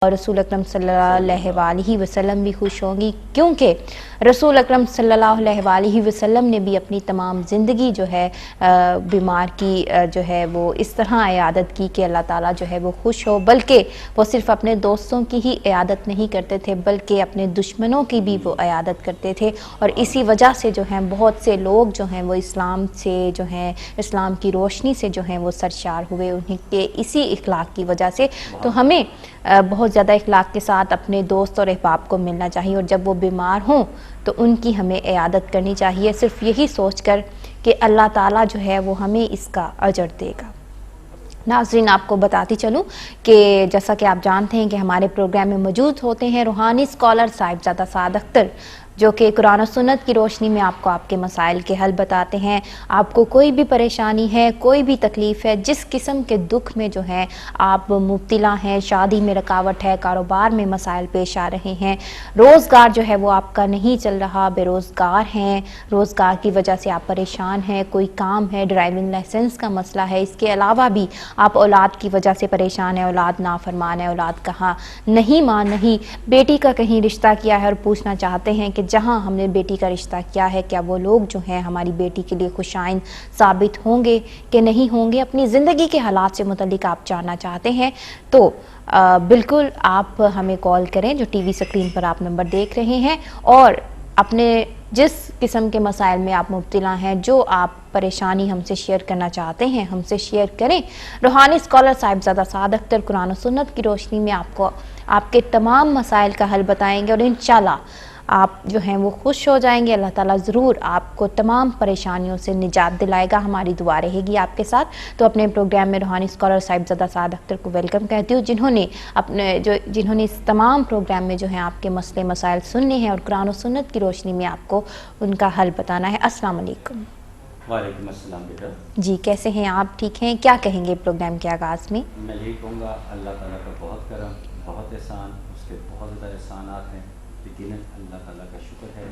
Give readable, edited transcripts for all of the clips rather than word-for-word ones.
और रसूल अकरम सल्लल्लाहु अलैहि वसल्लम भी खुश होंगी, क्योंकि रसूल अकरम सल्लल्लाहु अलैहि वसल्लम ने भी अपनी तमाम ज़िंदगी जो है बीमार की जो है वो इस तरह इयादत की कि अल्लाह ताला जो है वो खुश हो। बल्कि वो सिर्फ़ अपने दोस्तों की ही इयादत नहीं करते थे, बल्कि अपने दुश्मनों की भी वो इयादत करते थे। और इसी वजह से जो है बहुत से लोग जो हैं वो इस्लाम से जो हैं इस्लाम की रोशनी से जो हैं वो सरशार हुए, उन्हीं के इसी इखलाक की वजह से। तो हमें बहुत ज़्यादा इखलाक के साथ अपने दोस्त और अहबाब को मिलना चाहिए, और जब वो बीमार हों तो उनकी हमें इयादत करनी चाहिए, सिर्फ यही सोचकर कि अल्लाह ताला जो है वो हमें इसका अजर देगा। नाज़रीन, आपको बताती चलूँ कि जैसा कि आप जानते हैं कि हमारे प्रोग्राम में मौजूद होते हैं रूहानी स्कॉलर साहिबजादा साद अख्तर, जो कि कुरान और सुन्नत की रोशनी में आपको आपके मसाइल के हल बताते हैं। आपको कोई भी परेशानी है, कोई भी तकलीफ़ है, जिस किस्म के दुख में जो है आप मुब्तला हैं, शादी में रुकावट है, कारोबार में मसाइल पेश आ रहे हैं, रोज़गार जो है वो आपका नहीं चल रहा, बेरोज़गार हैं, रोज़गार की वजह से आप परेशान हैं, कोई काम है, ड्राइविंग लाइसेंस का मसला है, इसके अलावा भी आप औलाद की वजह से परेशान है, औलाद नाफरमान है, औलाद कहाँ नहीं मान नहीं, बेटी का कहीं रिश्ता किया है और पूछना चाहते हैं कि जहां हमने बेटी का रिश्ता किया है क्या वो लोग जो हैं हमारी बेटी के लिए खुशाइन साबित होंगे कि नहीं होंगे, अपनी ज़िंदगी के हालात से मुतल्लिक आप जानना चाहते हैं तो बिल्कुल आप हमें कॉल करें, जो टीवी स्क्रीन पर आप नंबर देख रहे हैं, और अपने जिस किस्म के मसाइल में आप मुब्तला हैं, जो आप परेशानी हमसे शेयर करना चाहते हैं, हमसे शेयर करें। रूहानी स्कॉलर साहिबजादा साद अख्तर कुरान और सुन्नत की रोशनी में आपको आपके तमाम मसाइल का हल बताएंगे, और इंशाल्लाह आप जो हैं वो खुश हो जाएंगे। अल्लाह ताला ज़रूर आपको तमाम परेशानियों से निजात दिलाएगा। हमारी दुआ रहेगी आपके साथ। तो अपने प्रोग्राम में रूहानी स्कॉलर साहिबजादा साद अख्तर को वेलकम कहती हूँ, जिन्होंने इस तमाम प्रोग्राम में जो है आपके मसले मसाइल सुनने हैं और कुरान और सुन्नत की रोशनी में आपको उनका हल बताना है। अस्सलाम वालेकुम। वालेकुम अस्सलाम बेटा। जी, कैसे हैं आप? ठीक हैं? क्या कहेंगे प्रोग्राम के आगाज़ में? मैं यही कहूँगा, अल्लाह ताला का बहुत करम, बहुत एहसान, उसके बहुत ज़्यादा एहसानात हैं, लेकिन अल्लाह ताला का शुक्र है।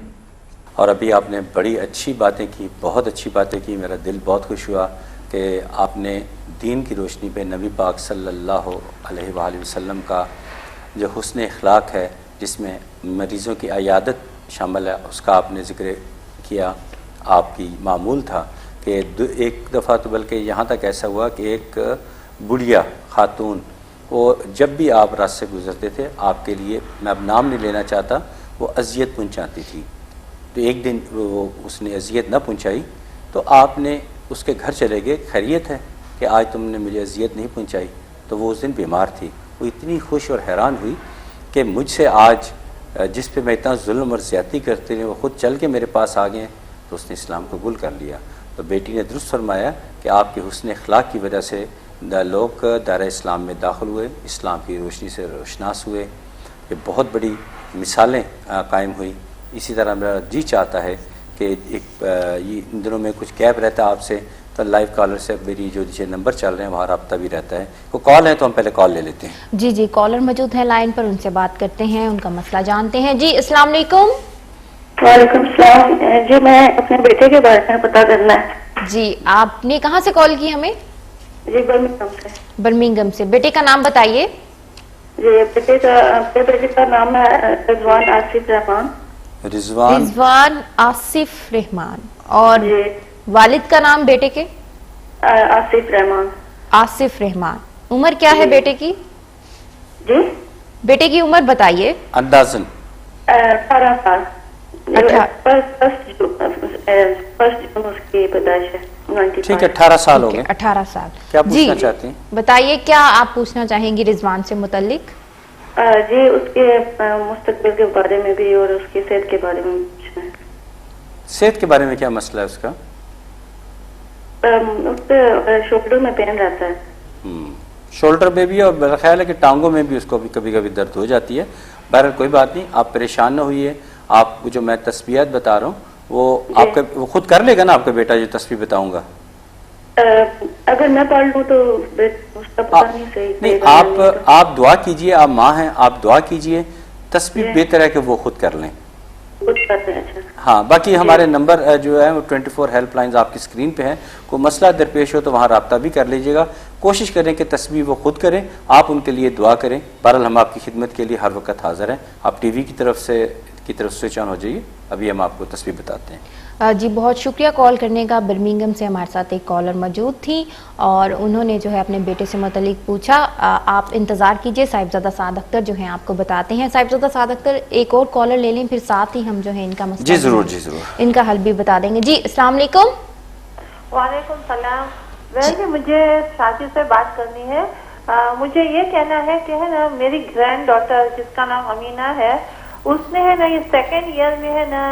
और अभी आपने बड़ी अच्छी बातें की, बहुत अच्छी बातें की, मेरा दिल बहुत खुश हुआ कि आपने दीन की रोशनी पे नबी पाक सल्लल्लाहु अलैहि वसल्लम का जो हुस्न अखलाक है, जिसमें मरीज़ों की अयादत शामिल है, उसका आपने ज़िक्र किया। आपकी मामूल था कि एक दफ़ा तो बल्कि यहाँ तक ऐसा हुआ कि एक बुढ़िया खातून, वो जब भी आप रास्ते से गुजरते थे, आपके लिए, मैं अब नाम नहीं लेना चाहता, वो अजियत पहुँचाती थी। तो एक दिन वो उसने अजियत न पहुँचाई तो आपने उसके घर चले गए, खैरियत है कि आज तुमने मुझे अजियत नहीं पहुँचाई। तो वो उस दिन बीमार थी। वो इतनी खुश और हैरान हुई कि मुझसे आज जिस पे मैं इतना जुल्म और ज़्यादती करते रहे, वो ख़ुद चल के मेरे पास आ गए, तो उसने इस्लाम कबूल कर लिया। तो बेटी ने दुरुस्त फरमाया कि आपके हुस्न अखलाक की वजह से लोग दायरा इस्लाम में दाखिल हुए, इस्लाम की रोशनी से रोशनास हुए। ये बहुत बड़ी मिसालें कायम हुई। इसी तरह मेरा जी चाहता है कि इन दिनों में कुछ गैप रहता है आपसे, तो लाइव कॉलर से मेरी जो नीचे नंबर चल रहे हैं वहाँ रब्ता भी रहता है। वो कॉल है तो हम पहले कॉल ले लेते हैं। जी, कॉलर मौजूद है लाइन पर, उनसे बात करते हैं, उनका मसला जानते हैं। जी, अस्सलाम वालेकुम। वालेकुम सलाम। जी, मैं अपने बेटे के बारे में पता करना है। जी, आपने कहाँ से कॉल की हमें? जी, बर्मिंघम से। बर्मिंघम से। बेटे का नाम बताइए। जी, बेटे का नाम है रिजवान आसिफ रहमान। रिजवान आसिफ रहमान। और वालिद का नाम बेटे के? आसिफ रहमान। आसिफ रहमान। उम्र क्या है बेटे की? जी, बेटे की उम्र बताइए। अंदाजन 18 साल। फर्स्ट जून उसकी पैदाइश है। ठीक है, 18 साल हो गए। 18 साल। क्या पूछना चाहती हैं? बताइए, क्या आप पूछना चाहेंगी रिजवान से मुतल्लिक? जी, उसके मुस्तकबिल के बारे में भी और उसकी सेहत के बारे में पूछना है। सेहत के बारे में क्या मसला है उसका? उसके शोल्डर में पेन रहता है। शोल्डर में भी, और मेरा ख्याल है कि टांगों में भी उसको भी कभी कभी दर्द हो जाती है। बहरहाल कोई बात नहीं, आप परेशान न होइए। आपको जो मैं तस्बीहात बता रहा हूँ वो खुद कर लेगा ना आपका बेटा, जो तस्बीह बताऊंगा? अगर मैं पढ़ लूँ तो उसका पता नहीं सही। नहीं, आप दुआ कीजिए, आप माँ हैं, आप दुआ कीजिए, तस्बीह बेहतर है कि वो खुद कर लें। अच्छा। हाँ, बाकी हमारे नंबर जो है वो 24 हेल्पलाइंस आपकी स्क्रीन पे हैं। कोई मसला दरपेश हो तो वहाँ रब्ता भी कर लीजिएगा। कोशिश करें कि तस्बीह वो खुद करें, आप उनके लिए दुआ करें। बहरहाल हम आपकी खिदमत के लिए हर वक्त हाजिर हैं। आप टीवी की तरफ स्विच ऑन हो जाइए, अभी हम आपको तस्बीह बताते हैं। जी बहुत शुक्रिया कॉल करने का। बर्मिंघम से हमारे साथ एक कॉलर मौजूद थी और उन्होंने जो है अपने बेटे से मुतल्लिक पूछा। आप इंतज़ार कीजिए, साहिबजादा साद अख्तर जो हैं आपको बताते हैं। साहिबजादा साद अख्तर एक और कॉलर ले लें, फिर साथ ही हम जो है इनका मसला जी ज़रूर इनका हल भी बता देंगे। जी अस्सलाम वालेकुम। वालेकुम सलाम। वैसे मुझे शादी से बात करनी है। मुझे ये कहना है कि है ना, मेरी ग्रैंड डॉटर जिसका नाम अमीना है, उसने है ना ये सेकेंड ईयर में है ना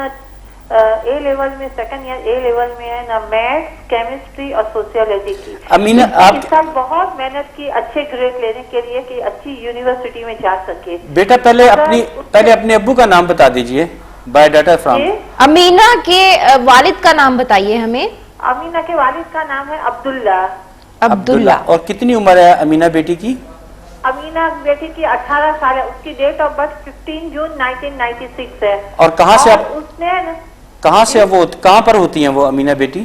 ए लेवल में, सेकंड ईयर ए लेवल में है ना मैथ्स, केमिस्ट्री और सोशियोलॉजी की। अमीना आप इस साल बहुत मेहनत की अच्छे ग्रेड लेने के लिए कि अच्छी यूनिवर्सिटी में जा सके। बेटा पहले अपने अब्बू का नाम बता दीजिए, बायोडाटा फ्रॉम। अमीना के वालिद का नाम बताइए हमें। अमीना के वालिद का नाम है अब्दुल्ला। और कितनी उम्र है अमीना बेटी की? अमीना बेटी की 18 साल है। उसकी डेट ऑफ बर्थ 15 जून 1996 है। और कहाँ से आप उसने कहाँ से वो कहाँ पर होती हैं वो अमीना बेटी?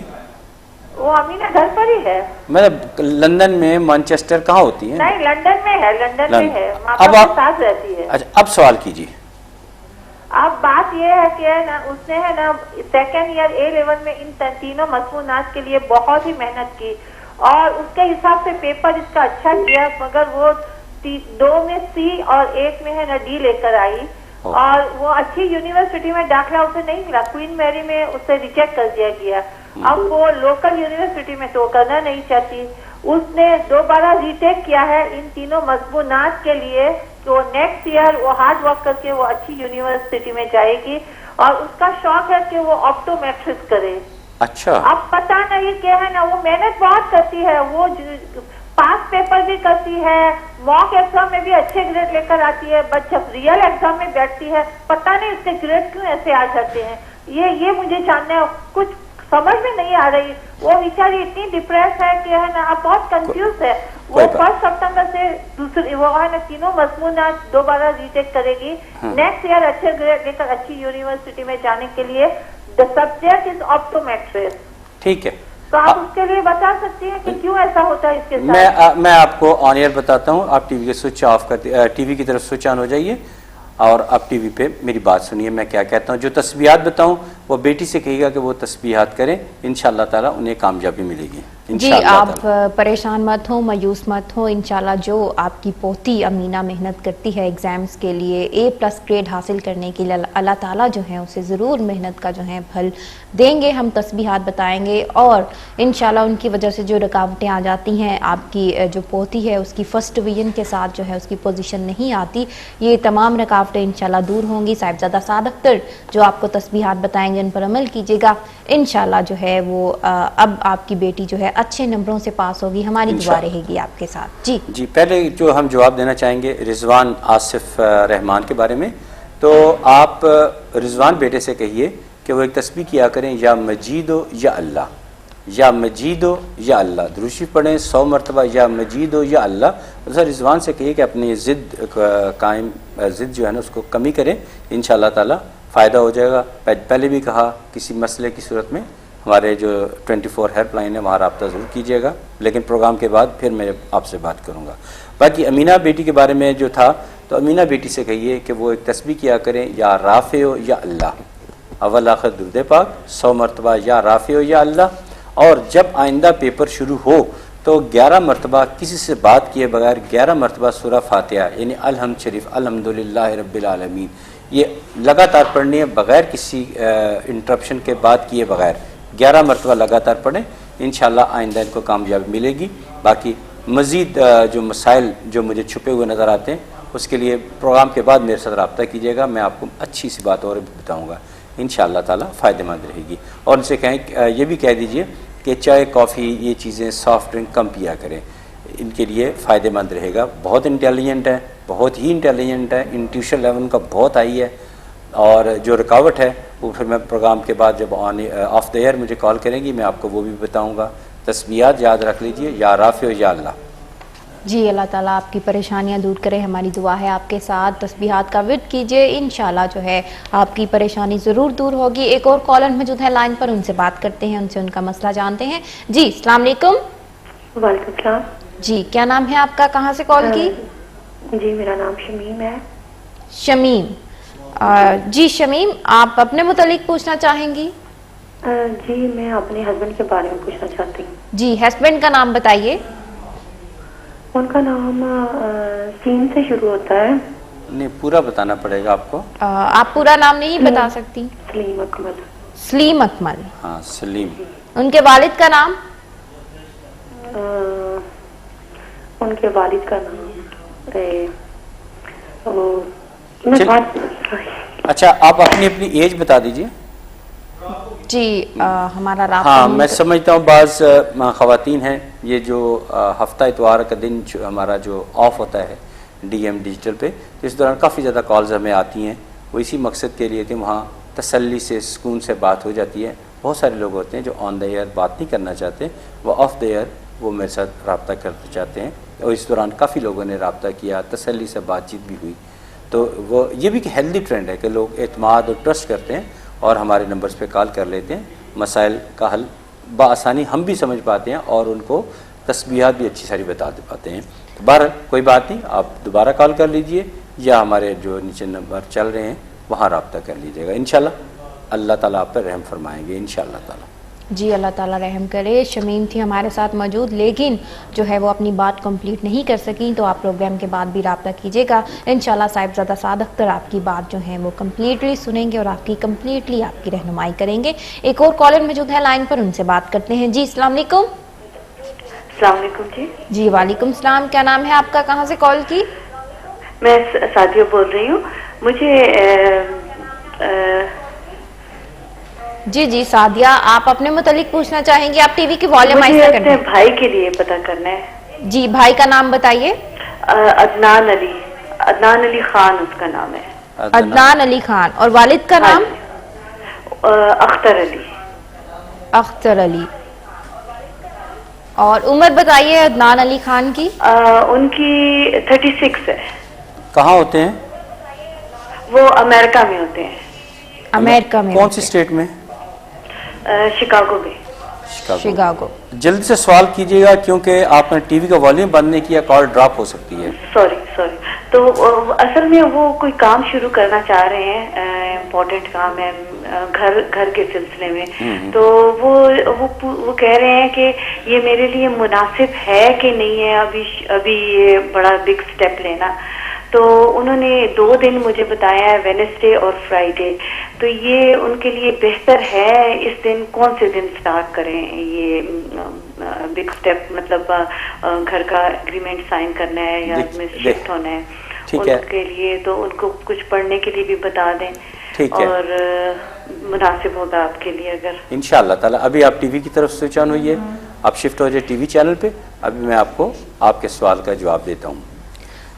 वो अमीना घर पर ही है। मतलब लंदन में, मैनचेस्टर, कहाँ होती है? नहीं, लंदन में है, लंदन में है, माँ अब बाप आप के साथ रहती है। अच्छा, अब सवाल कीजिए। अब बात ये है कि है ना, उसने है ना सेकेंड ईयर ए लेवल में इन तीनों मसनूनात के लिए बहुत ही मेहनत की और उसके हिसाब से पेपर इसका अच्छा किया, मगर वो 2 में सी और 1 में है ना डी लेकर आई और वो अच्छी यूनिवर्सिटी में दाखिला उसे नहीं मिला। क्वीन मैरी में उसे रिजेक्ट कर दिया गया। अब वो लोकल यूनिवर्सिटी में तो करना नहीं चाहती। उसने दोबारा रीटेक किया है इन तीनों मजमूनात के लिए, तो नेक्स्ट ईयर वो हार्ड वर्क करके वो अच्छी यूनिवर्सिटी में जाएगी और उसका शौक है कि वो ऑप्टोमेट्रिक्स करे। अच्छा, अब पता नहीं क्या है ना, वो मेहनत बहुत करती है, वो पास पेपर भी करती है, मॉक एग्जाम में भी अच्छे ग्रेड लेकर आती है, बट जब रियल एग्जाम में बैठती है पता नहीं उसके ग्रेड क्यों ऐसे आ जाते हैं। ये मुझे जानना है, कुछ समझ में नहीं आ रही। वो बेचारी इतनी डिप्रेस है कि है ना, अब बहुत कंफ्यूज है। वो 1 सितंबर से दूसरी वो है ना तीनों मजमूनात दोबारा रीटेक करेगी। नेक्स्ट ईयर अच्छे ग्रेड लेकर अच्छी यूनिवर्सिटी में जाने के लिए द सब्जेक्ट इज ऑप्टोमेट्रिक्स। ठीक है, तो आप उसके लिए बता सकती हैं कि क्यों ऐसा होता है इसके साथ? मैं आपको ऑन एयर बताता हूँ। आप टीवी के स्विच ऑफ कर, टीवी की तरफ स्विच ऑन हो जाइए और आप टीवी पे मेरी बात सुनिए, मैं क्या कहता हूँ। जो तस्बीहात बताऊँ वो बेटी से कहिएगा कि वो तस्बीहात करें, इंशाअल्लाह ताला उन्हें कामयाबी मिलेगी। जी आप परेशान मत हो, मायूस मत हो। इंशाल्लाह जो आपकी पोती अमीना मेहनत करती है एग्ज़ाम्स के लिए, A+ ग्रेड हासिल करने के लिए, अल्लाह ताला जो है उसे ज़रूर मेहनत का जो है फल देंगे। हम तस्बीहात बताएंगे और इंशाल्लाह उनकी वजह से जो रुकावटें आ जाती हैं, आपकी जो पोती है उसकी फ़र्स्ट डिवीज़न के साथ जो है उसकी पोजीशन नहीं आती, ये तमाम रुकावटें इंशाल्लाह दूर होंगी। साहिबजादा साद अख्तर जो आपको तस्बीहात बताएंगे उन पर अमल कीजिएगा, इंशाल्लाह जो है वो अब आपकी बेटी जो है अच्छे नंबरों से पास होगी। हमारी दुआ रहेगी आपके साथ। जी पहले जो हम जवाब देना चाहेंगे रिजवान आसिफ रहमान के बारे में, तो आप रिजवान बेटे से कहिए कि वो एक तस्बीह किया करें, या मजीदो या अल्लाह, या मजीदो या अल्लाह, दुरूशी पढ़ें 100 मरतबा, या मजीदो या अल्लाह। सर रिजवान से कहिए कि अपनी ज़िद जो है ना उसको कमी करें, इंशाअल्लाह ताला फ़ायदा हो जाएगा। पहले भी कहा, किसी मसले की सूरत में हमारे जो 24 हेल्पलाइन है वहाँ रब्ता ज़रूर कीजिएगा, लेकिन प्रोग्राम के बाद फिर मैं आपसे बात करूँगा। बाकी अमीना बेटी के बारे में जो था, तो अमीना बेटी से कहिए कि वो एक तस्बीह किया करें, या राफ़ियो या अल्लाह, अव्वल आखिर दुरूद पाक 100 मरतबा, या राफ़ियो या अल्लाह। और जब आइंदा पेपर शुरू हो तो 11 मरतबा किसी से बात किए बगैर 11 मरतबा सूरह फातिहा यानी अल-हम्द शरीफ, अल्हम्दुलिल्लाहि रब्बिल आलमीन, ये लगातार पढ़नी है बगैर किसी इंटरप्शन के, बात किए बगैर 11 मरतबा लगातार पढ़ें। इंशाअल्लाह आइंदा इनको कामयाबी मिलेगी। बाकी मज़ीद जो मसाइल जो मुझे छुपे हुए नज़र आते हैं उसके लिए प्रोग्राम के बाद मेरे साथ रब्ता कीजिएगा, मैं आपको अच्छी सी बात और भी बताऊँगा, इंशाअल्लाह ताला फ़ायदेमंद रहेगी। और उनसे कहें, ये भी कह दीजिए कि चाय, कॉफ़ी, ये चीज़ें, सॉफ्ट ड्रिंक कम पिया करें, इनके लिए फ़ायदेमंद रहेगा। बहुत इंटेलिजेंट है, बहुत ही इंटेलिजेंट है, इंट्यूशन लेवल उनका बहुत हाई है। और जो रुकावट है वो फिर मैं प्रोग्राम के बाद जब ऑफ द एयर मुझे कॉल करेंगी, मैं आपको वो भी बताऊँगा। तस्बीहात याद रख लीजिए, या राफ़ियो या अल्लाह। जी अल्लाह ताला आपकी परेशानियां दूर करे, हमारी दुआ है आपके साथ। तस्बीहात का विर्द कीजिए, इंशाल्लाह जो है आपकी परेशानी ज़रूर दूर होगी। एक और कॉलर मौजूद है लाइन पर, उनसे बात करते हैं, उनसे उनका मसला जानते हैं। जी अस्सलाम वालेकुम। वालेकुम सलाम। जी, क्या नाम है आपका, कहाँ से कॉल की? जी, मेरा नाम शमीम है। शमीम। जी शमीम, आप अपने मुतालिक पूछना चाहेंगी? जी, मैं अपने हस्बैंड के बारे में पूछना चाहती हूँ। जी, हस्बैंड का नाम बताइए। उनका नाम सीन से शुरू होता है। नहीं, पूरा बताना पड़ेगा आपको। आप पूरा नाम नहीं बता सकती? सलीम अकमल। सलीम अकमल। हाँ, सलीम। उनके वालिद का नाम? उनके वालिद का नाम अच्छा, आप अपनी अपनी एज बता दीजिए। जी, हमारा राब्ता हाँ, मैं समझता हूँ बाज़ ख़वातीन हैं, ये जो हफ्ता इतवार का दिन जो हमारा जो ऑफ होता है डीएम डिजिटल पे, तो इस दौरान काफ़ी ज़्यादा कॉल्स हमें आती हैं। वो इसी मकसद के लिए कि वहाँ तसल्ली से सुकून से बात हो जाती है। बहुत सारे लोग होते हैं जो ऑन द एयर बात नहीं करना चाहते, वो ऑफ द एयर वो मेरे साथ रब्ता करना चाहते हैं, और इस दौरान काफ़ी लोगों ने रब्ता किया, तसल्ली से बातचीत भी हुई। तो वो ये भी एक हेल्दी ट्रेंड है कि लोग एतमाद और ट्रस्ट करते हैं और हमारे नंबर्स पे कॉल कर लेते हैं। मसाइल का हल बआसानी हम भी समझ पाते हैं और उनको तस्बीहात भी अच्छी सारी बता दे पाते हैं। तो बहरहाल कोई बात नहीं, आप दोबारा कॉल कर लीजिए या हमारे जो नीचे नंबर चल रहे हैं वहाँ रब्ता कर लीजिएगा। इंशाल्लाह अल्लाह ताला आप पर रहम फरमाएंगे इंशाल्लाह ताला। जी, अल्लाह ताला रहम करे। शमीम थी हमारे साथ मौजूद, लेकिन जो है वो अपनी बात कंप्लीट नहीं कर सकी, तो आप प्रोग्राम के बाद भी रब्ता कीजिएगा। इंशाल्लाह साहिबजादा साद अख्तर आपकी बात जो है वो कम्प्लीटली सुनेंगे और आपकी कम्प्लीटली आपकी रहनुमाई करेंगे। एक और कॉलर मौजूद है लाइन पर, उनसे बात करते हैं। जी, अस्सलाम वालेकुम। अस्सलाम वालेकुम जी। जी, वालेकुम सलाम। क्या नाम है आपका, कहाँ से कॉल की? मैं सादिया बोल रही हूँ। मुझे जी जी सादिया, आप अपने मुतालिक पूछना चाहेंगी? आप टीवी की वॉल्यूम आहिस्ता कर अपने दें। भाई के लिए पता करना है। जी, भाई का नाम बताइए। अदनान अली खान उसका नाम है। अदनान अली खान। और वालिद का नाम? अख्तर अली। अख्तर अली। और उम्र बताइए अदनान अली खान की। उनकी 36 है। कहाँ होते हैं वो? अमेरिका में होते हैं। अमेरिका में? कौन सी स्टेट में? शिकागो में। शिकागो। जल्दी से सवाल कीजिएगा क्योंकि आपने टीवी का वॉल्यूम बंद नहीं किया, कॉल ड्रॉप हो सकती है। सॉरी। तो असल में वो कोई काम शुरू करना चाह रहे हैं, इम्पोर्टेंट काम है घर के सिलसिले में। तो वो कह रहे हैं कि ये मेरे लिए मुनासिब है कि नहीं है अभी ये बड़ा बिग स्टेप लेना। तो उन्होंने 2 दिन मुझे बताया है, वेडनेसडे और फ्राइडे। तो ये उनके लिए बेहतर है इस दिन कौन से दिन स्टार्ट करें ये बिग स्टेप, मतलब घर का एग्रीमेंट साइन करना है या इसमें शिफ्ट होना है उनके लिए। तो उनको कुछ पढ़ने के लिए भी बता दें। ठीक है, और मुनासिब होगा आपके लिए अगर इंशाअल्लाह ताला। अभी आप टीवी की तरफ स्विच ऑन हुई है, आप शिफ्ट हो जाए टीवी चैनल पे। अभी मैं आपको आपके सवाल का जवाब देता हूँ।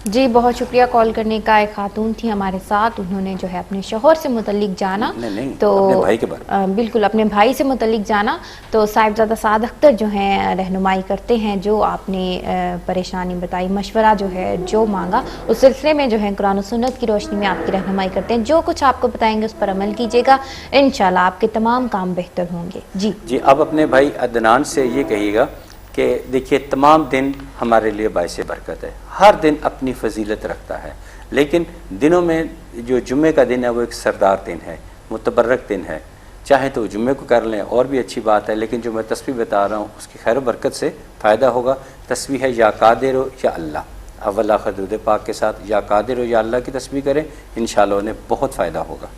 जी, बहुत शुक्रिया कॉल करने का। एक खातून थी हमारे साथ, उन्होंने जो है अपने शोहर से मुतल्लिक जाना। नहीं, तो अपने भाई के बारे में। बिल्कुल, अपने भाई से मुतल्लिक जाना। तो साहिबजादा साद अख्तर जो हैं रहनुमाई करते हैं, जो आपने परेशानी बताई, मशवरा जो है जो मांगा, उस सिलसिले में जो है कुरान और सुन्नत की रोशनी में आपकी रहनुमाई करते हैं। जो कुछ आपको बताएंगे उस पर अमल कीजिएगा, इंशाल्लाह आपके तमाम काम बेहतर होंगे। जी, अब अपने भाई अदनान से ये कहिएगा कि देखिए, तमाम दिन हमारे लिए बाइस बरकत है, हर दिन अपनी फजीलत रखता है, लेकिन दिनों में जो जुम्मे का दिन है वो एक सरदार दिन है, मुतबर्रक दिन है। चाहे तो जुम्मे को कर लें और भी अच्छी बात है, लेकिन जो मैं तस्बीह बता रहा हूँ उसकी खैर बरकत से फ़ायदा होगा। तस्बीह है या कादिर हो या अल्लाह, अव्वल आखिर दुरूद पाक के साथ या कादिर हो या अल्लाह की तस्बीह करें, इंशाअल्लाह उन्हें बहुत फ़ायदा होगा।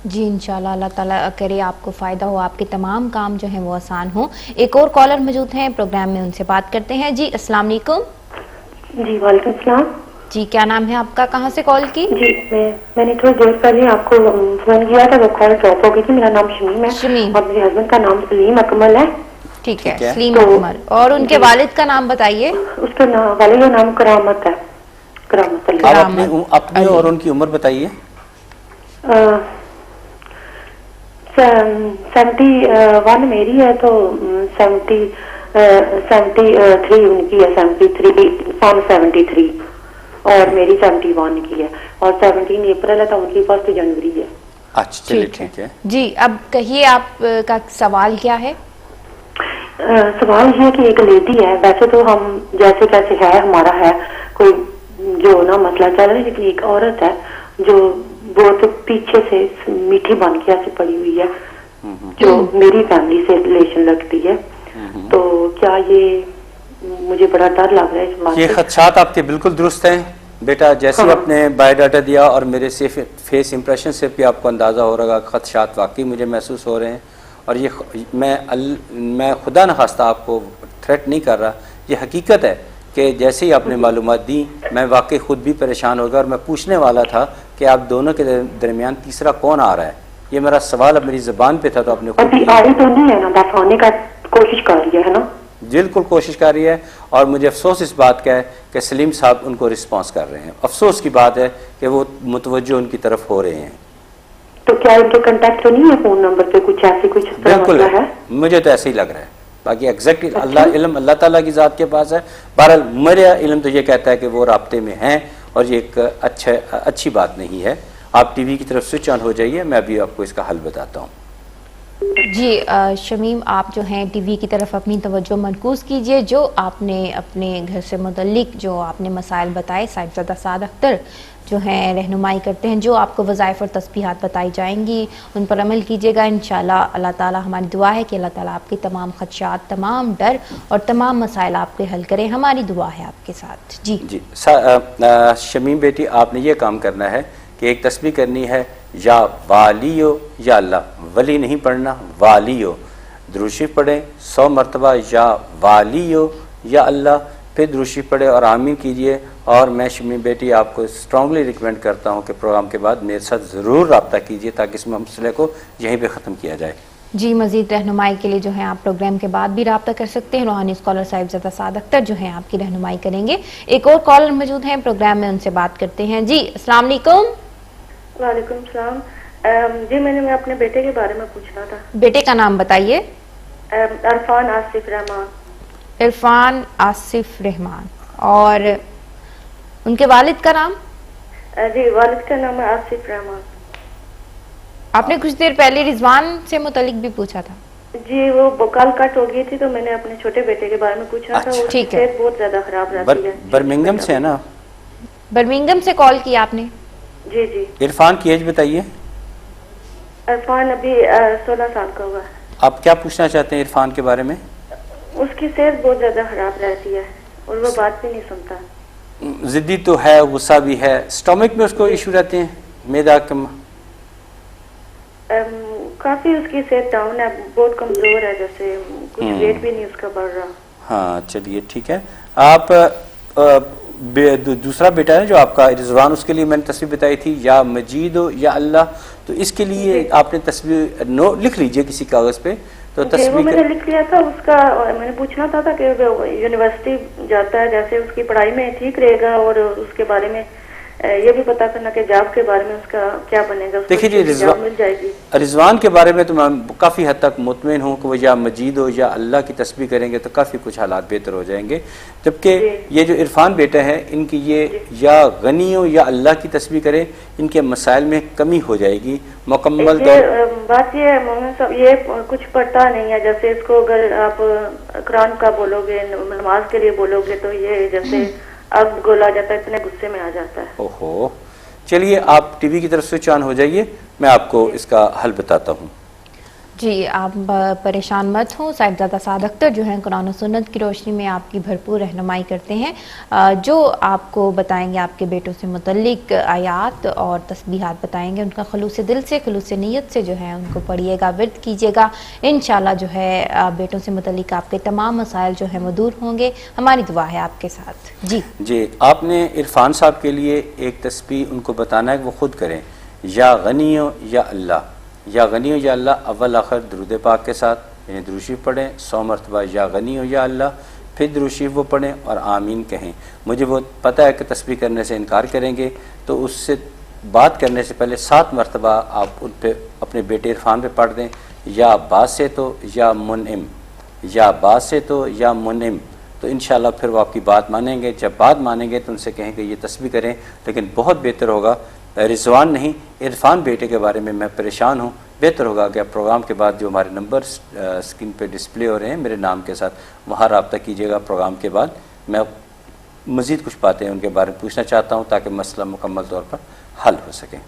जी, इंशाल्लाह अल्लाह ताला करे आपको फ़ायदा हो, आपके तमाम काम जो हैं वो आसान हो। एक और कॉलर मौजूद हैं प्रोग्राम में, उनसे बात करते हैं। जी, अस्सलाम वालेकुम। जी, वालेकुम सलाम। जी, क्या नाम है आपका, कहाँ से कॉल की? जी, मैंने थोड़ी देर पहले आपको फोन किया था, वो कॉल ड्रॉप हो गई थी। मेरा नाम शमीम है। शमीम। और मेरे हस्बैंड का नाम सलीम अकमल है। ठीक है, सलीम अकमल। और उनके वालिद का नाम बताइए। उसका वालिद का नाम करामत है। करामत अली। आप अपनी और उनकी उम्र बताइए। 71 मेरी है, तो 73 उनकी है। 73 और मेरी 71 की है। और 17 अप्रैल है, तो उनकी 1 जनवरी है। अच्छा, चलिए ठीक है। जी, अब कहिए आपका सवाल क्या है? सवाल है कि एक लेडी है, वैसे तो हम जैसे कैसे है हमारा है कोई जो ना मसला चल रहा है, लेकिन एक औरत है जो बहुत पीछे से मीठी बन के ऐसे पड़ी हुई है जो मेरी फैमिली से रिलेशन रखती है। तो क्या ये मुझे बड़ा डर लग रहा है इस बात ये से। खदशात आपके बिल्कुल दुरुस्त हैं बेटा। जैसे ही आपने बायोडाटा दिया और मेरे से फेस इंप्रेशन से भी आपको अंदाज़ा हो रहा है खदशात वाकई मुझे महसूस हो रहे हैं। और ये मैं खुदा न खास्ता आपको थ्रेट नहीं कर रहा, ये हकीकत है कि जैसे ही आपने मालूमात दी मैं वाकई ख़ुद भी परेशान हो गया और मैं पूछने वाला था कि आप दोनों के दरमियान तीसरा कौन आ रहा है। ये मेरा सवाल अब मेरी ज़बान पे था तो आपने खुद अभी आई तो नहीं है ना, बस होने का कोशिश कर रही है ना। बिल्कुल कोशिश कर रही है और मुझे अफसोस इस बात का है कि सलीम साहब उनको रिस्पॉन्स कर रहे हैं। अफसोस की बात है कि वो मुतवज्जो उनकी तरफ हो रहे हैं। तो क्या इनके कांटेक्ट तो नहीं है फोन नंबर पे, कुछ ऐसी कुछ बिल्कुल है? मुझे तो ऐसे ही लग रहा है, बाकी एग्जैक्टली अल्लाह ताला की ज़ात के पास है। बहरहाल मेरा इल्म तो ये कहता है कि वो राब्ते में हैं और ये एक अच्छी बात नहीं है। आप टीवी की तरफ स्विच ऑन हो जाइए, मैं अभी आपको इसका हल बताता हूँ। जी शमीम, आप जो हैं टीवी की तरफ अपनी तवज्जो मरकूज़ कीजिए। जो आपने अपने घर से मुतल्लिक जो आपने मसाइल बताए, साहिबजादा साद अख्तर जो हैं रहनुमाई करते हैं, जो आपको वज़ाइफ और तस्बीहात बताई जाएंगी उन पर अमल कीजिएगा। इंशाअल्लाह अल्लाह ताला, हमारी दुआ है कि अल्लाह ताला आपके तमाम खदशात, तमाम डर और तमाम मसाइल आपके हल करें। हमारी दुआ है आपके साथ। जी जी शमीम बेटी, आपने ये काम करना है कि एक तस्बीह करनी है, या वालियो या अल्लाह, वली नहीं पढ़ना, वालियो। दुरूशी पढ़ें 100 मरतबा, या वालियो या अल्लाह, फिर दुरूशी पढ़े और आमीन कीजिए। और मैं शमीम बेटी आपको स्ट्रांगली रिकमेंड करता हूँ कि प्रोग्राम के बाद मेरे साथ ज़रूर रब्ता कीजिए ताकि इस मसले को यहीं पे ख़त्म किया जाए। जी, मज़ीद रहनुमाई के लिए जो है आप प्रोग्राम के बाद भी रब्ता कर सकते हैं। रूहानी स्कॉलर साहिबजादा साद अख्तर जो हैं आपकी रहनुमाई करेंगे। एक और कॉलर मौजूद हैं प्रोग्राम में, उनसे बात करते हैं। जी अस्सलाम वालेकुम। वालेकुम सलाम। जी मैं अपने बेटे के बारे में पूछना था। बेटे का नाम बताइए। इरफान आसिफ रहमान। इरफान आसिफ रहमान। और उनके वालिद का नाम? जी वालिद का नाम है आसिफ रहमान। आपने कुछ देर पहले रिजवान से मुतलिक भी पूछा था। जी वो कल कट हो गई थी तो मैंने अपने छोटे बेटे के बारे में पूछा था। वो ठीक है। बहुत ज्यादा खराब रहती है। बर्मिंघम से है ना? बर्मिंघम से कॉल किया आपने? जी जी। इरफान की एज बताइए। इरफान अभी 16 साल का हुआ है। आप क्या पूछना चाहते हैं इरफान के बारे में? उसकी सेहत बहुत ज्यादा खराब रहती है और वो बात भी नहीं सुनता। जिद्दी तो है, गुस्सा भी है, स्टोमक में उसको इशू रहते हैं, मैदा कम। काफी उसकी सेहत डाउन है, बहुत कमजोर है, जैसे कुछ वेट भी नहीं उसका बढ़ रहा। हाँ चलिए ठीक है। आप दूसरा बेटा है जो आपका रिजवान, उसके लिए मैंने तस्वीर बताई थी, या मजीद हो या अल्लाह, तो इसके लिए आपने तस्वीर लिख लीजिए किसी कागज पे। तो तस्वीर मैंने लिख लिया था उसका। मैंने पूछना था कि यूनिवर्सिटी जाता है, जैसे उसकी पढ़ाई में ठीक रहेगा और उसके बारे में ये भी पता करना कि जॉब के बारे में उसका क्या बनेगा। देखिए जी रिजवान के बारे में तो मैं काफ़ी हद तक मुतमिन हूँ कि वो या मजीद हो या अल्लाह की तस्बीह करेंगे तो काफ़ी कुछ हालात बेहतर हो जाएंगे। जबकि ये जो इरफान बेटे हैं इनकी ये या गनी हो या अल्लाह की तस्बीह करें, इनके मसाइल में कमी हो जाएगी मुकम्मल तौर। बात ये है मोहम्मद साहब, ये कुछ पढ़ता नहीं है। जैसे इसको अगर आप कुरान का बोलोगे, नमाज के लिए बोलोगे तो ये जैसे अब गोला जाता है, इतने गुस्से में आ जाता है। ओहो, चलिए आप टीवी की तरफ स्विच ऑन हो जाइए, मैं आपको इसका हल बताता हूँ। जी आप परेशान मत हो। साहिबजादा साद अख्तर जो हैं कुरान और सुन्नत की रोशनी में आपकी भरपूर रहनुमाई करते हैं। जो आपको बताएंगे आपके बेटों से मुतल्लिक आयात और तस्बीहात बताएंगे, उनका खलूस दिल से, खलूस नीयत से जो है उनको पढ़िएगा, विर्द कीजिएगा। इंशाल्लाह जो है बेटों से मुतल्लिक आपके तमाम मसाइल जो हैं वो दूर होंगे। हमारी दुआ है आपके साथ। जी आपने इरफान साहब के लिए एक तस्बीह उनको बताना है कि वो खुद करें, या गनियो या अल्लाह, या गनी हो या अल्लाह अव्वल आखिर दुरूद पाक के साथ, यानी दुरूद शरीफ पढ़ें 100 मरतबा, या गनी हो या अल्लाह, फिर दुरूद शरीफ वो पढ़ें और आमीन कहें। मुझे वो पता है कि तस्बीह करने से इनकार करेंगे, तो उससे बात करने से पहले 7 मरतबा आप उन पर अपने बेटे इरफान पे पढ़ दें, या बासे तो या मुनइम, या बासे तो या मुनइम, तो इंशाल्लाह फिर वो आपकी बात मानेंगे। जब बात मानेंगे तो उनसे कहेंगे ये तस्बीह करें। लेकिन बहुत बेहतर होगा, रिजवान नहीं इरफान बेटे के बारे में मैं परेशान हूँ बेहतर होगा कि आप प्रोग्राम के बाद जो हमारे नंबर स्क्रीन पे डिस्प्ले हो रहे हैं मेरे नाम के साथ, वहाँ रब्ता कीजिएगा। प्रोग्राम के बाद मैं मज़ीद कुछ बातें उनके बारे में पूछना चाहता हूँ ताकि मसला मुकम्मल तौर पर हल हो सके।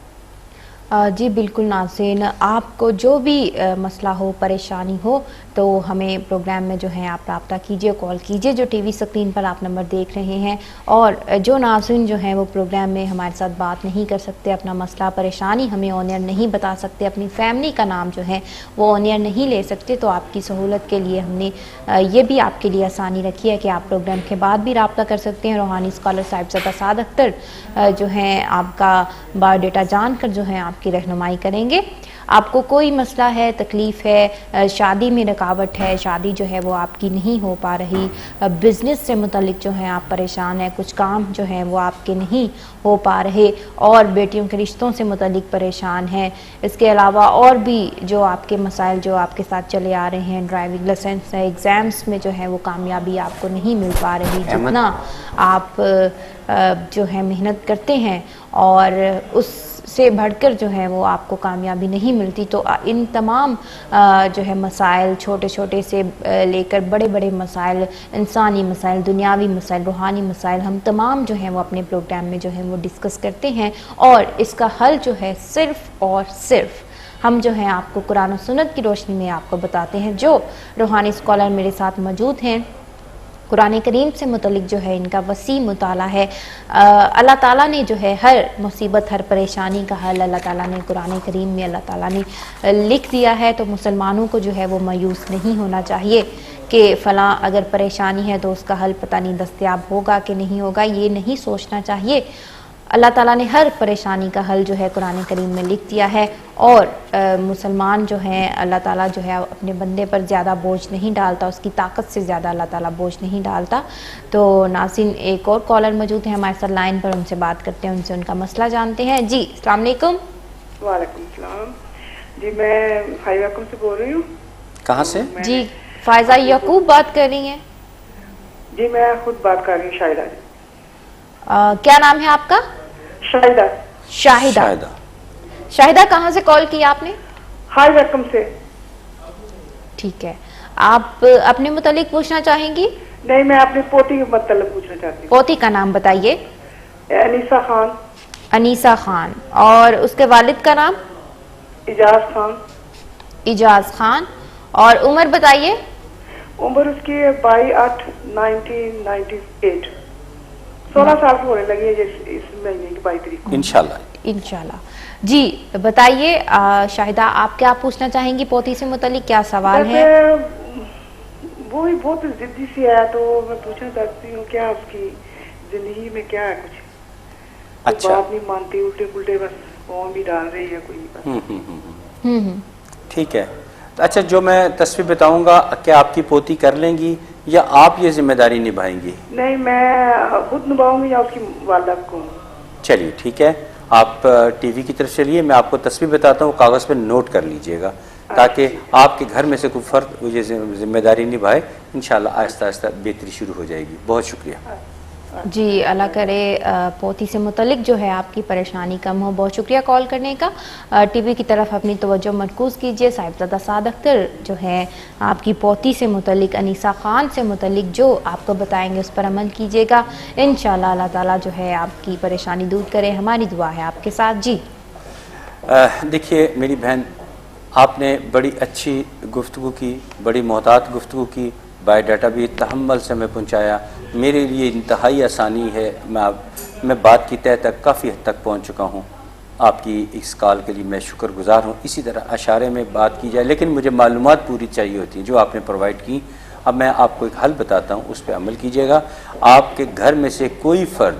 जी बिल्कुल नाज़रीन, आपको जो भी मसला हो, परेशानी हो, तो हमें प्रोग्राम में जो है आप रब्ता कीजिए, कॉल कीजिए। जो टीवी स्क्रीन पर आप नंबर देख रहे हैं, और जो नाज़रीन जो है वो प्रोग्राम में हमारे साथ बात नहीं कर सकते, अपना मसला परेशानी हमें ऑन एयर नहीं बता सकते, अपनी फैमिली का नाम जो है वो ऑन एयर नहीं ले सकते, तो आपकी सहूलत के लिए हमने ये भी आपके लिए आसानी रखी है कि आप प्रोग्राम के बाद भी रब्ता कर सकते हैं। रूहानी स्कॉलर साहिबजादा साद अख्तर जो हैं आपका बायोडाटा जानकर जो है आपकी रहनुमाई करेंगे। आपको कोई मसला है, तकलीफ़ है, शादी में रुकावट है, शादी जो है वो आपकी नहीं हो पा रही, बिज़नेस से मुतल्लिक जो है आप परेशान हैं, कुछ काम जो है वो आपके नहीं हो पा रहे, और बेटियों के रिश्तों से मुतल्लिक परेशान हैं, इसके अलावा और भी जो आपके मसाइल जो आपके साथ चले आ रहे हैं, ड्राइविंग लाइसेंस है, एग्ज़ाम्स में जो है वो कामयाबी आपको नहीं मिल पा रही, जितना आप जो है मेहनत करते हैं और उससे बढ़कर जो है वो आपको कामयाबी नहीं मिलती, तो इन तमाम जो है मसाइल, छोटे छोटे से लेकर बड़े बड़े मसाइल, इंसानी मसाइल, दुनियावी मसाइल, रूहानी मसाइल, हम तमाम जो है वो अपने प्रोग्राम में जो है वो डिस्कस करते हैं। और इसका हल जो है सिर्फ़ और सिर्फ हम जो है आपको कुरान और सुन्नत की रोशनी में आपको बताते हैं। जो रूहानी स्कॉलर मेरे साथ मौजूद हैं, कुरान करीम से मुतलिक जो है इनका वसी मुताला है। अल्लाह ताला ने जो है हर मुसीबत, हर परेशानी का हल अल्लाह ताला ने कुरान करीम में अल्लाह ताला ने लिख दिया है। तो मुसलमानों को जो है वो मायूस नहीं होना चाहिए कि फ़लाँ अगर परेशानी है तो उसका हल पता नहीं दस्तयाब होगा कि नहीं होगा, ये नहीं सोचना चाहिए। अल्लाह ताला ने हर परेशानी का हल जो है कुरान करीम में लिख दिया है। और मुसलमान जो हैं, अल्लाह ताला जो है अपने बंदे पर ज़्यादा बोझ नहीं डालता, उसकी ताकत से ज़्यादा अल्लाह ताला बोझ नहीं डालता। तो नाज़रीन, एक और कॉलर मौजूद है हमारे साथ लाइन पर, उनसे बात करते हैं, उनसे उनका मसला जानते हैं। जी अस्सलाम वालेकुम। वालेकुम सलाम जी, मैं हाईवाकुम से बोल रही हूँ। कहाँ से? जी फायजा यकूब बात कर रही हैं? जी मैं खुद बात कर रही हूँ, शाहिदा जी। क्या नाम है आपका? शाहिदा। शाहिदा। शाहिदा, कहाँ से कॉल किया आपने? हाईवाकुम से। ठीक है, आप अपने मुतालिक पूछना चाहेंगी? नहीं, मैं अपनी पोती के मतलब पूछना चाहती हूँ। पोती का नाम बताइए। अनीसा खान। अनीसा खान। और उसके वालिद का नाम? इजाज खान। इजाज खान। और उम्र बताइए। उम्र उसकी 22/8/1998। 16 साल की होने लगी है इस महीने की 22 तारीख को। इंशाल्लाह। जी बताइए शाहिदा, आप क्या पूछना चाहेंगी पोती से मुतालिक, क्या सवाल है? वो ही बहुत जिद्दी सी है, तो मैं पूछना चाहती हूँ क्या उसकी जिंदगी में क्या है, कुछ अच्छा बात नहीं मानती, उल्टे पुल्टे बस फॉर्म भी डाल रही है कोई। ठीक है, तो अच्छा जो मैं तस्वीर बताऊंगा क्या आपकी पोती कर लेंगी या आप ये जिम्मेदारी निभाएंगी? नहीं, मैं खुद निभाऊंगी या उसकी वालिदा को। चलिए ठीक है, आप टीवी की तरफ चलिए, मैं आपको तस्वीर बताता हूँ, कागज़ पे नोट कर लीजिएगा ताकि आपके घर में से कोई फ़र्द ये जिम्मेदारी निभाए। इंशाल्लाह आहिस्ता आहिस्ता बेहतरी शुरू हो जाएगी। बहुत शुक्रिया जी, अल्लाह करे पोती से मुतलिक जो है आपकी परेशानी कम हो। बहुत शुक्रिया कॉल करने का। टीवी की तरफ अपनी तवज्जो मरकूज़ कीजिए। साहिबजादा साद अख्तर जो है आपकी पोती से मुतलिक, अनीसा खान से मुतलिक जो आपको बताएंगे उस पर अमल कीजिएगा। इंशाअल्लाह अल्लाह ताला जो है आपकी परेशानी दूर करे। हमारी दुआ है आपके साथ। जी देखिए मेरी बहन, आपने बड़ी अच्छी गुफ्तगू की, बड़ी मोहतात गुफ्तगू की, बायोडाटा भी तहम्मुल से हमें पहुँचाया। मेरे लिए इंतहाई आसानी है, मैं बात की तह तक काफ़ी हद तक पहुँच चुका हूँ। आपकी इस कॉल के लिए मैं शुक्रगुज़ार हूँ। इसी तरह अशारे में बात की जाए, लेकिन मुझे मालूमात पूरी चाहिए होती है जो आपने प्रोवाइड की। अब मैं आपको एक हल बताता हूँ, उस पर अमल कीजिएगा। आपके घर में से कोई फ़र्द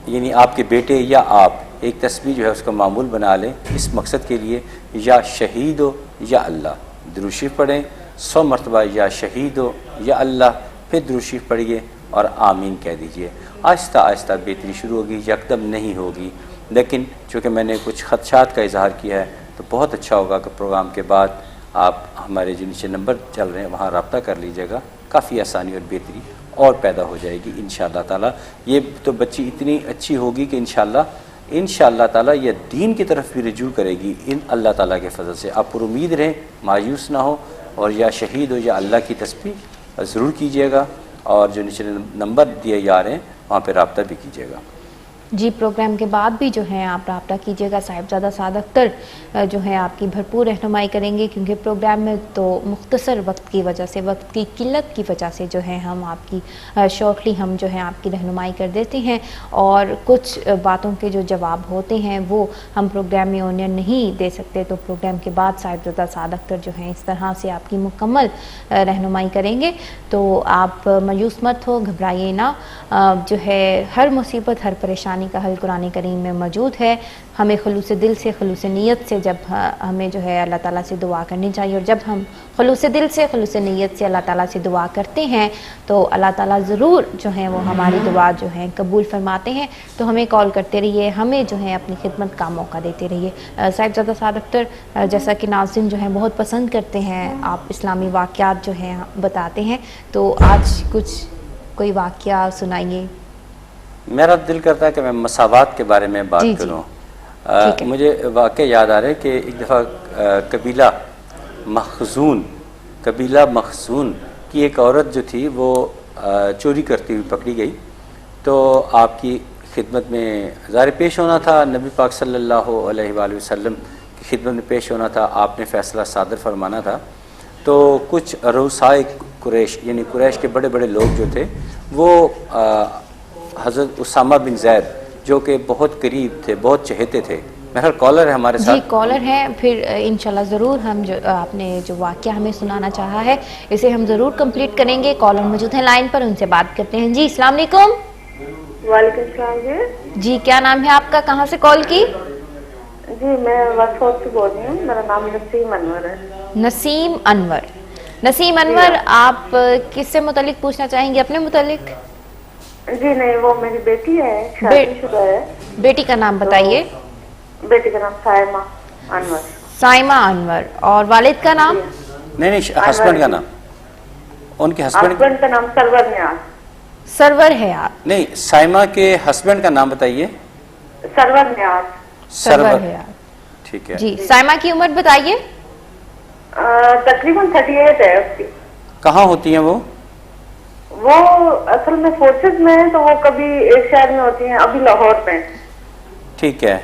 यानी आपके बेटे या आप एक तस्वीर जो है उसका मामूल बना लें इस मकसद के लिए, या शहीद हो या अल्लाह दुरूशी पढ़ें 100 मरतबा, या शहीद हो या अल्लाह, फिर दुरूशी पढ़िए और आमीन कह दीजिए। आहिस्ता आहिस्ता बेहतरी शुरू होगी, यकदम नहीं होगी, लेकिन चूँकि मैंने कुछ खदशात का इजहार किया है तो बहुत अच्छा होगा कि प्रोग्राम के बाद आप हमारे जो नीचे नंबर चल रहे हैं वहाँ रब्ता कर लीजिएगा। काफ़ी आसानी और बेहतरी और पैदा हो जाएगी इंशाअल्लाह ताला। ये तो बच्ची इतनी अच्छी होगी कि इंशाअल्लाह इंशाअल्लाह ताला ये दीन की तरफ भी रजू करेगी इन अल्लाह ताला के फजल से। आप पुरुमीद रहें, मायूस ना हो, और या शहीद हो या अल्लाह की तस्बीह ज़रूर कीजिएगा, और जो नीचे नंबर दिए जा रहे हैं वहाँ पर रब्ता भी कीजिएगा। जी, प्रोग्राम के बाद भी जो है आप रब्ता कीजिएगा। साहिबजादा साद अख्तर जो है आपकी भरपूर रहनुमाई करेंगे, क्योंकि प्रोग्राम में तो मुख्तसर वक्त की वजह से, वक्त की किल्लत की वजह से जो है हम आपकी शॉर्टली हम जो है आपकी रहनुमाई कर देते हैं, और कुछ बातों के जो जवाब होते हैं वो हम प्रोग्राम में ओनियन नहीं दे सकते। तो प्रोग्राम के बाद साहिबजादा साद अख्तर जो है इस तरह से आपकी मुकम्मल रहनुमाई करेंगे। तो आप मायूस मत हो, घबराइए ना। जो है हर मुसीबत, हर परेशानी का हल कुरान करीम में मौजूद है। हमें खुलूस दिल से, खुलूस नीयत से जब हमें जो है अल्लाह ताला से दुआ करनी चाहिए, और जब हम खुलूस दिल से, खुलूस नीयत से अल्लाह ताला से दुआ करते हैं तो अल्लाह ताला ज़रूर जो है वो हमारी दुआ जो है कबूल फरमाते हैं। तो हमें कॉल करते रहिए, हमें जो है अपनी खिदमत का मौका देते रहिए। साहिबजादा साद अख्तर, जैसा कि नाज़रीन जो है बहुत पसंद करते हैं आप इस्लामी वाक़यात जो हैं बताते हैं, तो आज कुछ कोई वाक़या सुनाइए। मेरा दिल करता है कि मैं मसावात के बारे में बात करूँ। मुझे वाक़या याद आ रहा है कि एक दफ़ा कबीला मखज़ून की एक औरत जो थी वो चोरी करती हुई पकड़ी गई। तो आपकी खिदमत में ज़ाहिर पेश होना था, नबी पाक सल्लल्लाहु अलैहि वसल्लम की खिदमत में पेश होना था, आपने फ़ैसला सादर फरमाना था। तो कुछ रूसाए कुरैश यानी कुरैश के बड़े बड़े लोग जो थे वो हज़रत उसामा बिन ज़ैद जो कि बहुत करीब थे, बहुत चहेते थे। मेरा कॉलर है हमारे साथ। जी, कॉलर है, फिर इंशाल्लाह ज़रूर हम जो आपने जो वाक़या हमें सुनाना चाहा है इसे हम ज़रूर कंप्लीट करेंगे। कॉलर मौजूद हैं लाइन पर, उनसे बात करते हैं। जी, अस्सलाम वालेकुम। वालेकुम सलाम जी, क्या नाम है आपका, कहाँ से कॉल की? जी, मैं वासौद से बोल रही हूँ, मेरा नाम नसीम अनवर है। नसीम अनवर। नसीम अनवर, आप किससे मुतालिक पूछना चाहेंगे, अपने मुतालिक? जी नहीं, वो मेरी बेटी है, शादीशुदा है। बेटी का नाम बताइए। बेटी का नाम साइमा अनवर। साइमा अनवर। और वालिद का नाम? नहीं, हस्बैंड का नाम, उनके हस्बैंड का नाम सरवर नियाज। सरवर है आप? नहीं, साइमा के हस्बैंड का नाम बताइए। सरवर नियाज। सरवर है आप, ठीक है जी। साइमा की उम्र बताइए। तकरीबन 38 है उसकी। कहाँ होती हैं वो? वो असल में फोर्सेस में है, तो वो कभी एक शहर में होती हैं, अभी लाहौर में। ठीक है,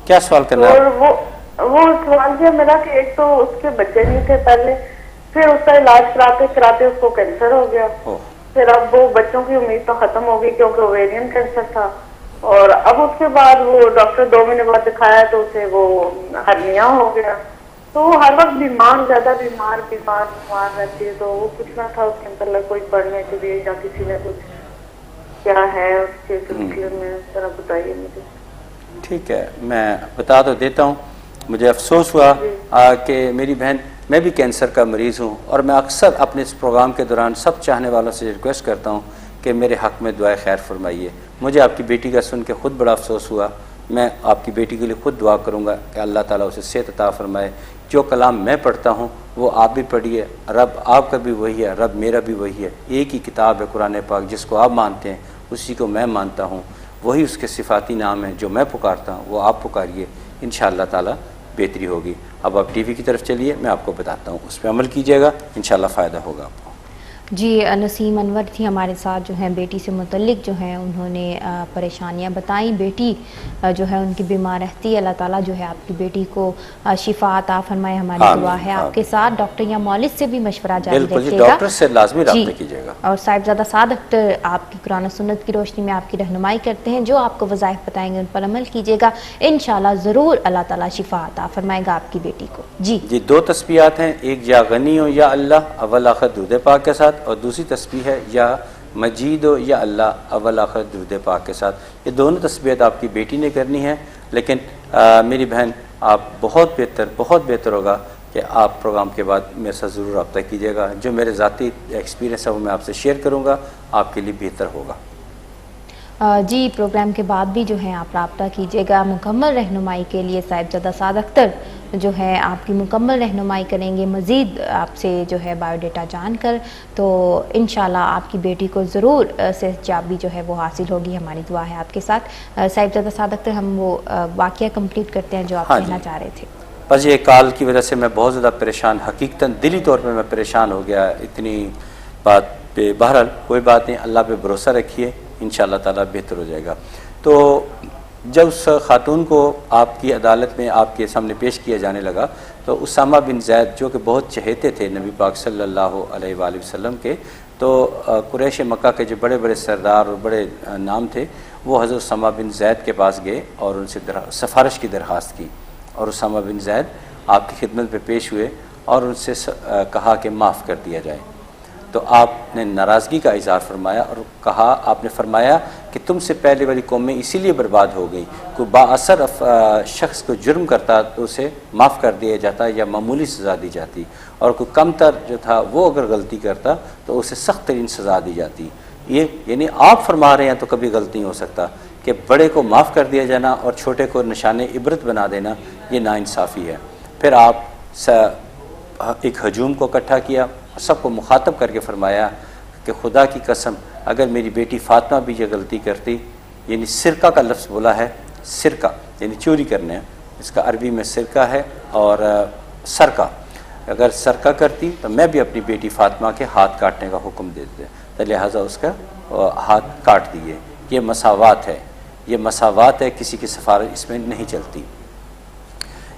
क्या सवाल करना है? और वो सवाल ये मेरा कि एक तो उसके बच्चे नहीं थे पहले, फिर उसका इलाज कराते कराते उसको कैंसर हो गया। फिर अब वो बच्चों की उम्मीद तो खत्म हो गई क्योंकि ओवेरियन कैंसर था। और अब उसके बाद वो डॉक्टर 2 महीने बाद दिखाया तो उसे वो हर्निया हो गया। तो वो हर वक्त बीमार, ज्यादा बीमार रहती है। तो वो पूछना था उसके अंदर कोई पढ़ने के लिए या किसी ने कुछ क्या है उसके सिलसिले में, जरा बताइए मुझे। ठीक है, मैं बता तो देता हूँ। मुझे अफसोस हुआ कि मेरी बहन, मैं भी कैंसर का मरीज़ हूँ, और मैं अक्सर अपने इस प्रोग्राम के दौरान सब चाहने वालों से रिक्वेस्ट करता हूँ कि मेरे हक़ में दुआ खैर फरमाइए। मुझे आपकी बेटी का सुन के ख़ुद बड़ा अफसोस हुआ। मैं आपकी बेटी के लिए ख़ुद दुआ करूँगा कि अल्लाह ताला उसे सेहत अता फरमाए। जो कलाम मैं पढ़ता हूँ वो आप भी पढ़िए। रब आपका भी वही है, रब मेरा भी वही है। एक ही किताब है कुरान पाक, जिसको आप मानते हैं उसी को मैं मानता हूँ। वही उसके सिफाती नाम है, जो मैं पुकारता हूँ वो आप पुकारिए, इंशाअल्लाह ताला बेहतरी होगी। अब आप टीवी की तरफ चलिए, मैं आपको बताता हूँ, उस पर अमल कीजिएगा, इंशाअल्लाह फ़ायदा होगा आपको। जी, नसीम अनवर थी हमारे साथ, जो है बेटी से मुतल्लिक जो है उन्होंने परेशानियां बताई। बेटी जो है उनकी बीमार रहती है। अल्लाह ताला जो है आपकी बेटी को शिफा अता फरमाए, हमारी दुआ है आपके साथ। डॉक्टर या मौलिद से भी मशवरा जारी रखिएगा, डॉक्टर से लाजमी रब्ता कीजिएगा। और साहिबजादा साद अख्तर आपकी कुरान सुन्नत की रोशनी में आपकी रहनुमाई करते हैं। जो आपको वज़ाइफ बताएंगे उन पर अमल कीजिएगा, इंशाअल्लाह ज़रूर अल्लाह ताला शिफा अता फरमाएगा आपकी बेटी को। जी, 2 तस्बीहात हैं, एक या गनी हो या अल्लाह अव्वल आखिर दुरूद पाक के साथ, और दूसरी तस्बीह है या मजीद हो या अल्लाह अव्वल आखिर दुरूद पाक के साथ। ये दोनों तस्बीहात आपकी बेटी ने करनी है। लेकिन मेरी बहन, आप बहुत बेहतर होगा कि आप प्रोग्राम के बाद मेरे साथ ज़रूर रब्ता कीजिएगा। जो मेरे ज़ाती एक्सपीरियंस है वो मैं आपसे शेयर करूँगा, आपके लिए बेहतर होगा। जी, प्रोग्राम के बाद भी जो है आप रब्ता कीजिएगा। मुकम्मल रहनुमाई के लिए साहिबजादा साद अख्तर जो है आपकी मुकम्मल रहनुमाई करेंगे मज़ीद आपसे जो है बायोडाटा जानकर। तो इंशाल्लाह आपकी बेटी को ज़रूर सेहतयाबी जो है वो हासिल होगी, हमारी दुआ है आपके साथ। साहिबजादा साद अख्तर, हम वो वाक़या कंप्लीट करते हैं जो आप कहना चाह रहे थे। बस ये कॉल की वजह से मैं बहुत ज़्यादा परेशान, हकीकतन दिली तौर पे मैं परेशान हो गया इतनी बात पे। बहरहाल कोई बात नहीं, अल्लाह पे भरोसा रखिए, इंशाअल्लाह ताला बेहतर हो जाएगा। तो जब उस खातून को आपकी अदालत में आपके सामने पेश किया जाने लगा तो उसामा बिन ज़ैद, जो कि बहुत चहेते थे नबी पाक सल्लल्लाहु अलैहि वसल्लम के, तो कुरैश मक्का के जो बड़े बड़े सरदार और बड़े नाम थे, वो हज़रत उसामा बिन ज़ैद के पास गए और उनसे सिफारिश की दरख्वास्त की। और उसामा बिन ज़ैद आपकी खिदमत पे पेश हुए और उनसे कहा कि माफ़ कर दिया जाए। तो आपने नाराज़गी का इज़हार फरमाया और कहा, आपने फरमाया कि तुमसे पहले वाली कौमें इसीलिए बर्बाद हो गई, कोई बाअसर शख्स को जुर्म करता तो उसे माफ़ कर दिया जाता या मामूली सज़ा दी जाती, और कोई कमतर जो था वो अगर गलती करता तो उसे सख्त तरीन सज़ा दी जाती। ये यानी आप फरमा रहे हैं तो कभी गलती नहीं हो सकता कि बड़े को माफ़ कर दिया जाना और छोटे को निशाने इबरत बना देना, ये नाइंसाफ़ी है। फिर आप एक हजूम को इकट्ठा किया, सबको मुखातब करके फरमाया कि खुदा की कसम अगर मेरी बेटी फ़ातिमा भी ये गलती करती, यानी सिरका का लफ्ज़ बोला है, सिरका यानी चोरी करने, इसका अरबी में सिरका है और सरका, अगर सरका करती तो मैं भी अपनी बेटी फ़ातिमा के हाथ काटने का हुक्म दे देते, तो लिहाजा उसका हाथ काट दिए। ये मसावात है, ये मसावात है, किसी की सिफारिश इसमें नहीं चलती।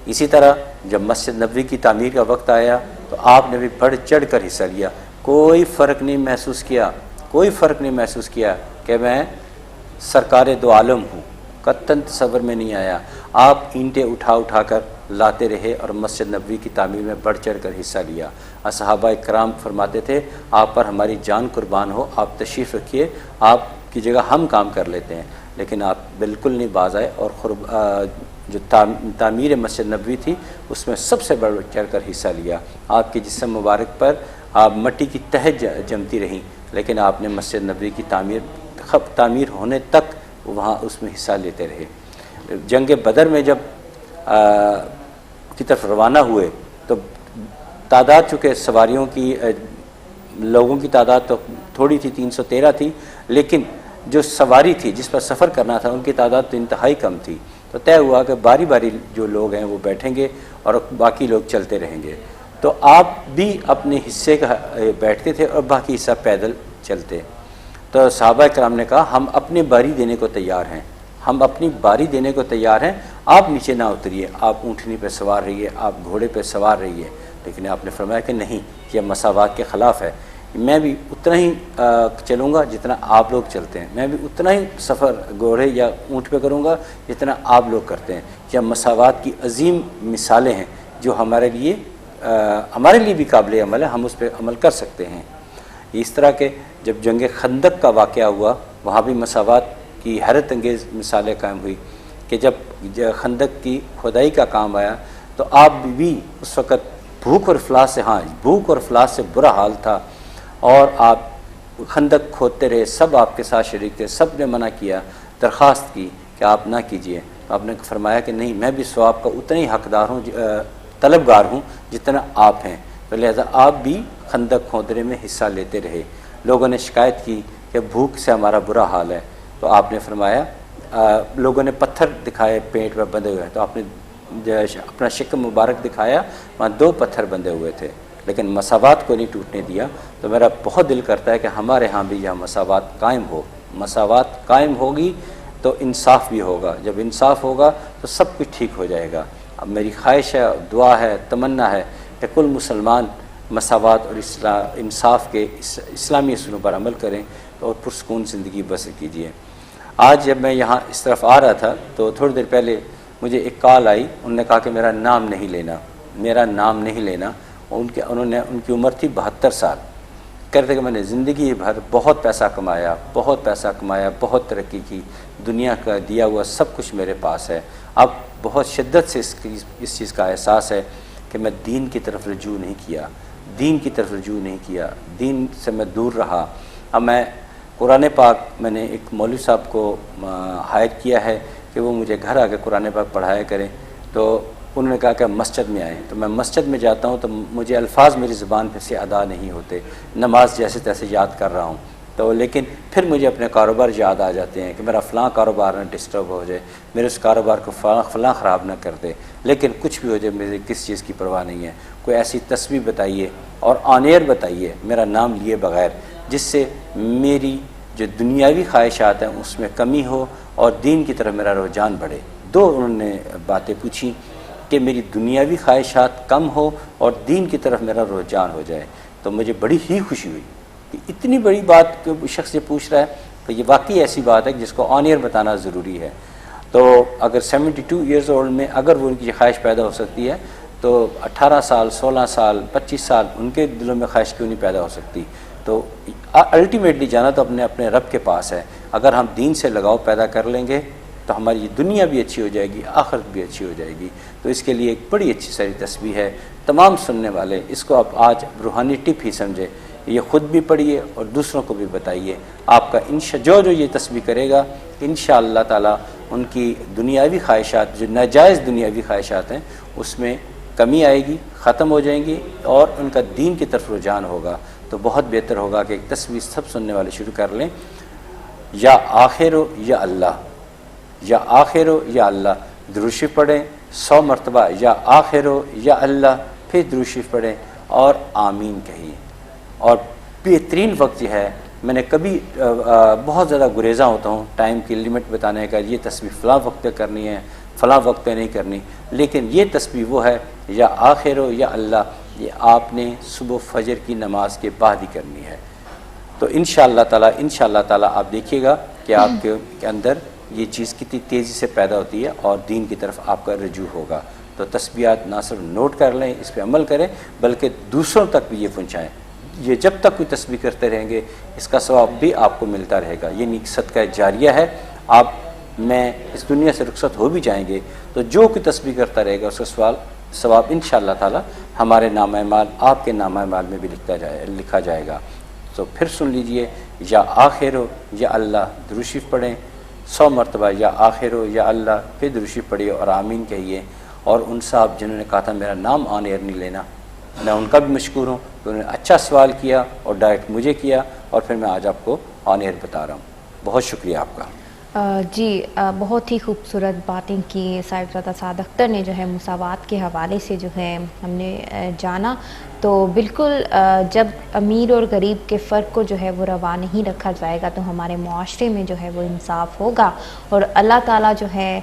इसी तरह जब मस्जिद नबवी की तामीर का वक्त आया तो आपने भी बढ़ चढ़ कर हिस्सा लिया, कोई फ़र्क नहीं महसूस किया, कोई फ़र्क नहीं महसूस किया कि मैं सरकार दो आलम हूँ, कत्तन तसव्वुर में नहीं आया। आप ईंटें उठा उठा कर लाते रहे और मस्जिद नबवी की तामीर में बढ़ चढ़ कर हिस्सा लिया। असहाबा कराम फरमाते थे, आप पर हमारी जान कुर्बान हो, आप तशरीफ़ रखिए, आपकी जगह हम काम कर लेते हैं, लेकिन आप बिल्कुल नहीं बाज आए और जो तामीर मस्जिद नबवी थी उसमें सबसे बढ़ चढ़ कर हिस्सा लिया। आपके जिस्म मुबारक पर आप मट्टी की तह जमती रहीं, लेकिन आपने मस्जिद नबवी की तामीर होने तक वहाँ उसमें हिस्सा लेते रहे। जंग बदर में जब की तरफ रवाना हुए तो तादाद, चूँकि सवारियों की लोगों की तादाद तो थोड़ी थी, 313 थी, लेकिन जो सवारी थी जिस पर सफ़र करना था उनकी तादाद तो इंतहाई कम थी। तो तय हुआ कि बारी बारी जो लोग हैं वो बैठेंगे और बाकी लोग चलते रहेंगे। तो आप भी अपने हिस्से का बैठते थे और बाकी हिस्सा पैदल चलते। तो सहाबा कराम ने कहा, हम अपनी बारी देने को तैयार हैं, हम अपनी बारी देने को तैयार हैं, आप नीचे ना उतरिए, आप ऊँटनी पर सवार रहिए, आप घोड़े पर सवार रहिए। लेकिन आपने फरमाया कि नहीं, यह मसावात के ख़िलाफ़ है, मैं भी उतना ही चलूँगा जितना आप लोग चलते हैं, मैं भी उतना ही सफ़र घोड़े या ऊँट पे करूँगा जितना आप लोग करते हैं। यह मसावात की अजीम मिसालें हैं जो हमारे लिए भी काबिल अमल है, हम उस पर अमल कर सकते हैं। इस तरह के जब जंग खंदक का वाक़या हुआ, वहाँ भी मसावात की हैरत अंगेज़ मिसालें कायम हुई कि जब खंदक की खुदाई का काम आया तो आप भी उस वक़्त भूख और अफलास से बुरा हाल था और आप खंदक खोदते रहे, सब आपके साथ शरीक थे, सब ने मना किया, दरख्वास्त की कि आप ना कीजिए। तो आपने फरमाया कि नहीं, मैं भी सवाब का उतना ही हकदार हूँ, तलबगार हूँ जितना आप हैं। तो लिहाजा आप भी खंदक खोदने में हिस्सा लेते रहे। लोगों ने शिकायत की कि भूख से हमारा बुरा हाल है, तो आपने फरमाया, लोगों ने पत्थर दिखाए पेट में बंधे हुए हैं, तो आपने अपना शिक मुबारक दिखाया, वहाँ 2 पत्थर बंधे हुए थे, लेकिन मसावात को नहीं टूटने दिया। तो मेरा बहुत दिल करता है कि हमारे यहाँ भी यह मसावात कायम हो। मसावात कायम होगी तो इंसाफ भी होगा, जब इंसाफ होगा तो सब कुछ ठीक हो जाएगा। अब मेरी ख्वाहिश है, दुआ है, तमन्ना है कि कुल मुसलमान मसावात और इंसाफ के इस्लामी असूलों पर अमल करें और पुरसकून ज़िंदगी बसर कीजिए। आज जब मैं यहाँ इस तरफ आ रहा था तो थोड़ी देर पहले मुझे एक कॉल आई, उन्होंने कहा कि मेरा नाम नहीं लेना। उनकी उम्र थी 72 साल। कहते कि मैंने ज़िंदगी भर बहुत पैसा कमाया, बहुत तरक्की की, दुनिया का दिया हुआ सब कुछ मेरे पास है। अब बहुत शिद्दत से इस चीज़ का एहसास है कि मैं दीन की तरफ रजू नहीं किया, दीन से मैं दूर रहा। अब मैं कुरान पाक, मैंने एक मौलवी साहब को हायर किया है कि वो मुझे घर आके कुरान पाक पढ़ाया करें। तो उन्होंने कहा कि मस्जिद में आए, तो मैं मस्जिद में जाता हूँ तो मुझे अल्फाज मेरी ज़ुबान पे से अदा नहीं होते, नमाज जैसे तैसे याद कर रहा हूँ तो, लेकिन फिर मुझे अपने कारोबार याद आ जाते हैं कि मेरा फ़लाँ कारोबार ना डिस्टर्ब हो जाए, मेरे उस कारोबार को फ़लाँ ख़राब ना कर दे, लेकिन कुछ भी हो जाए मुझे किस चीज़ की परवाह नहीं है। कोई ऐसी तस्वीर बताइए और ऑन एयर बताइए मेरा नाम लिए बग़ैर, जिससे मेरी जो दुनियावी ख्वाहिशात हैं उसमें कमी हो और दीन की तरफ मेरा रुझान बढ़े। दो उन्होंने बातें पूछी कि मेरी दुनियावी ख्वाहिशात कम हो और दीन की तरफ मेरा रुझान हो जाए। तो मुझे बड़ी ही खुशी हुई कि इतनी बड़ी बात कोई शख्स से पूछ रहा है, तो ये वाकई ऐसी बात है जिसको ऑन एयर बताना ज़रूरी है। तो अगर 72 ईयर्स ओल्ड में अगर वो उनकी ख्वाहिश पैदा हो सकती है, तो 18 साल 16 साल 25 साल उनके दिलों में ख्वाहिश क्यों नहीं पैदा हो सकती। तो अल्टीमेटली जाना तो अपने अपने रब के पास है। अगर हम दीन से लगाव पैदा कर लेंगे तो हमारी दुनिया भी अच्छी हो जाएगी, आखिरत भी अच्छी हो जाएगी। तो इसके लिए एक बड़ी अच्छी सारी तस्बीह है। तमाम सुनने वाले इसको आप आज रूहानी टिप ही समझे, ये ख़ुद भी पढ़िए और दूसरों को भी बताइए। आपका जो ये तस्बीह करेगा इंशाअल्लाह ताला उनकी दुनियावी ख्वाहिशात, जो नाजायज़ दुनियावी ख्वाहिशात हैं, उसमें कमी आएगी, ख़त्म हो जाएंगी और उनका दीन की तरफ रुझान होगा। तो बहुत बेहतर होगा कि एक तस्बीह सब सुनने वाले शुरू कर लें, या आखिरो या अल्लाह, या आखिरो या अल्लाह, दुरूद शरीफ पढ़ें 100 मरतबा, या आखिरो या अल्लाह, फिर दुरूद शरीफ पढ़ें और आमीन कहिए। और बेहतरीन वक्त यह है, मैंने कभी बहुत ज़्यादा गुरेज़ा होता हूँ टाइम की लिमिट बताने का, ये तस्बीह फ़लाँ वक्त पे करनी है, फ़लाँ वक्त पे नहीं करनी, लेकिन ये तस्बीह वो है, या आखिरो या अल्लाह, ये आपने सुबह फजर की नमाज के बाद ही करनी है। तो इंशाअल्लाह ताला आप देखिएगा कि आपके अंदर ये चीज़ कितनी तेज़ी से पैदा होती है और दीन की तरफ आपका रजू होगा। तो तस्बीहात ना सिर्फ नोट कर लें, इस पर अमल करें, बल्कि दूसरों तक भी ये पहुँचाएँ। ये जब तक कोई तस्बीह करते रहेंगे इसका सवाब भी आपको मिलता रहेगा। ये नीक सदका जारिया है। आप मैं इस दुनिया से रुखसत हो भी जाएंगे तो जो कोई तस्बीह करता रहेगा उसका सवाब इंशाअल्लाह ताला हमारे नाम-ए-माल, आपके नाम-ए-माल में भी लिखा जाएगा। तो फिर सुन लीजिए, या आखिरो या अल्लाह, दुरूद शरीफ पढ़ें 100 मरतबा, या आखिरो या अल्लाह, फिर दुरूद शरीफ पढ़िए और आमीन कहिए। और उन साहब जिन्होंने कहा था मेरा नाम ऑन एयर नहीं लेना, मैं उनका भी मशकूर हूँ कि उन्होंने अच्छा सवाल किया और डायरेक्ट मुझे किया और फिर मैं आज आपको ऑन एयर बता रहा हूँ। बहुत शुक्रिया आपका। जी बहुत ही खूबसूरत बातें की साहिबजादा साद अख्तर ने, जो है मुसावात के हवाले से जो है हमने जाना। तो बिल्कुल जब अमीर और गरीब के फ़र्क को जो है वो रवा नहीं रखा जाएगा तो हमारे मुआशरे में जो है वो इंसाफ होगा। और अल्लाह ताला जो है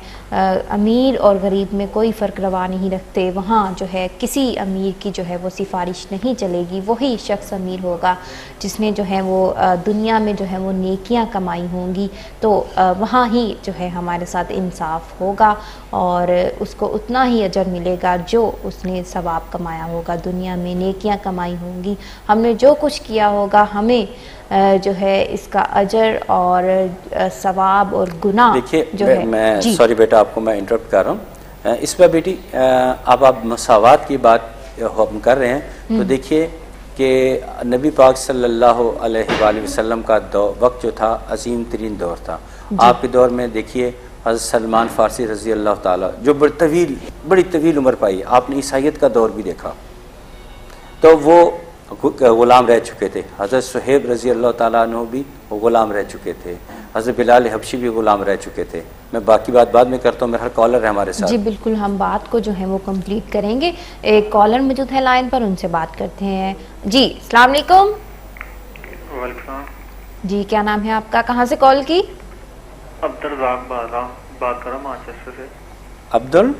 अमीर और गरीब में कोई फ़र्क रवा नहीं रखते। वहाँ जो है किसी अमीर की जो है वो सिफारिश नहीं चलेगी। वही शख्स अमीर होगा जिसने जो है वो दुनिया में जो है वो नेकियां कमाई होंगी। तो वहाँ ही जो है हमारे साथ इंसाफ होगा और उसको उतना ही अजर मिलेगा जो उसने सवाब कमाया होगा। दुनिया में नेकियां कमाई होंगी, हमने जो कुछ किया होगा हमें जो है इसका अजर और सवाब और गुनाह। देखिए मैं सॉरी बेटा आपको मैं इंटरप्ट कर रहा हूँ इस पर बेटी। अब आप मसावात की बात हम कर रहे हैं तो देखिए कि नबी पाक सल्लल्लाहु अलैहि वसल्लम का वक्त जो था अजीम तरीन दौर था। आपके दौर में देखिए हज़रत सलमान फ़ारसी रज़ी अल्लाह ताला जो बड़ी तवील उम्र पाई। आपने ईसाइयत का दौर भी देखा तो वो ग़ुलाम रह चुके थे। हज़रत सुहेब रज़ी अल्लाह ताला अन्हु भी वो ग़ुलाम रह चुके थे। हज़रत बिलाल हबशी भी ग़ुलाम रह चुके थे। मैं बाकी बात बाद में करता हूँ, मेरा हर कॉलर है हमारे साथ। जी बिल्कुल, हम बात को जो है वो कंप्लीट करेंगे। एक कॉलर मौजूद है लाइन पर, उनसे बात करते हैं। जी अस्सलाम वालेकुम। जी क्या नाम है आपका, कहाँ से कॉल की? अब्दुल रज़ाक बात कर रहा हूँ मैनचेस्टर से। अब्दुल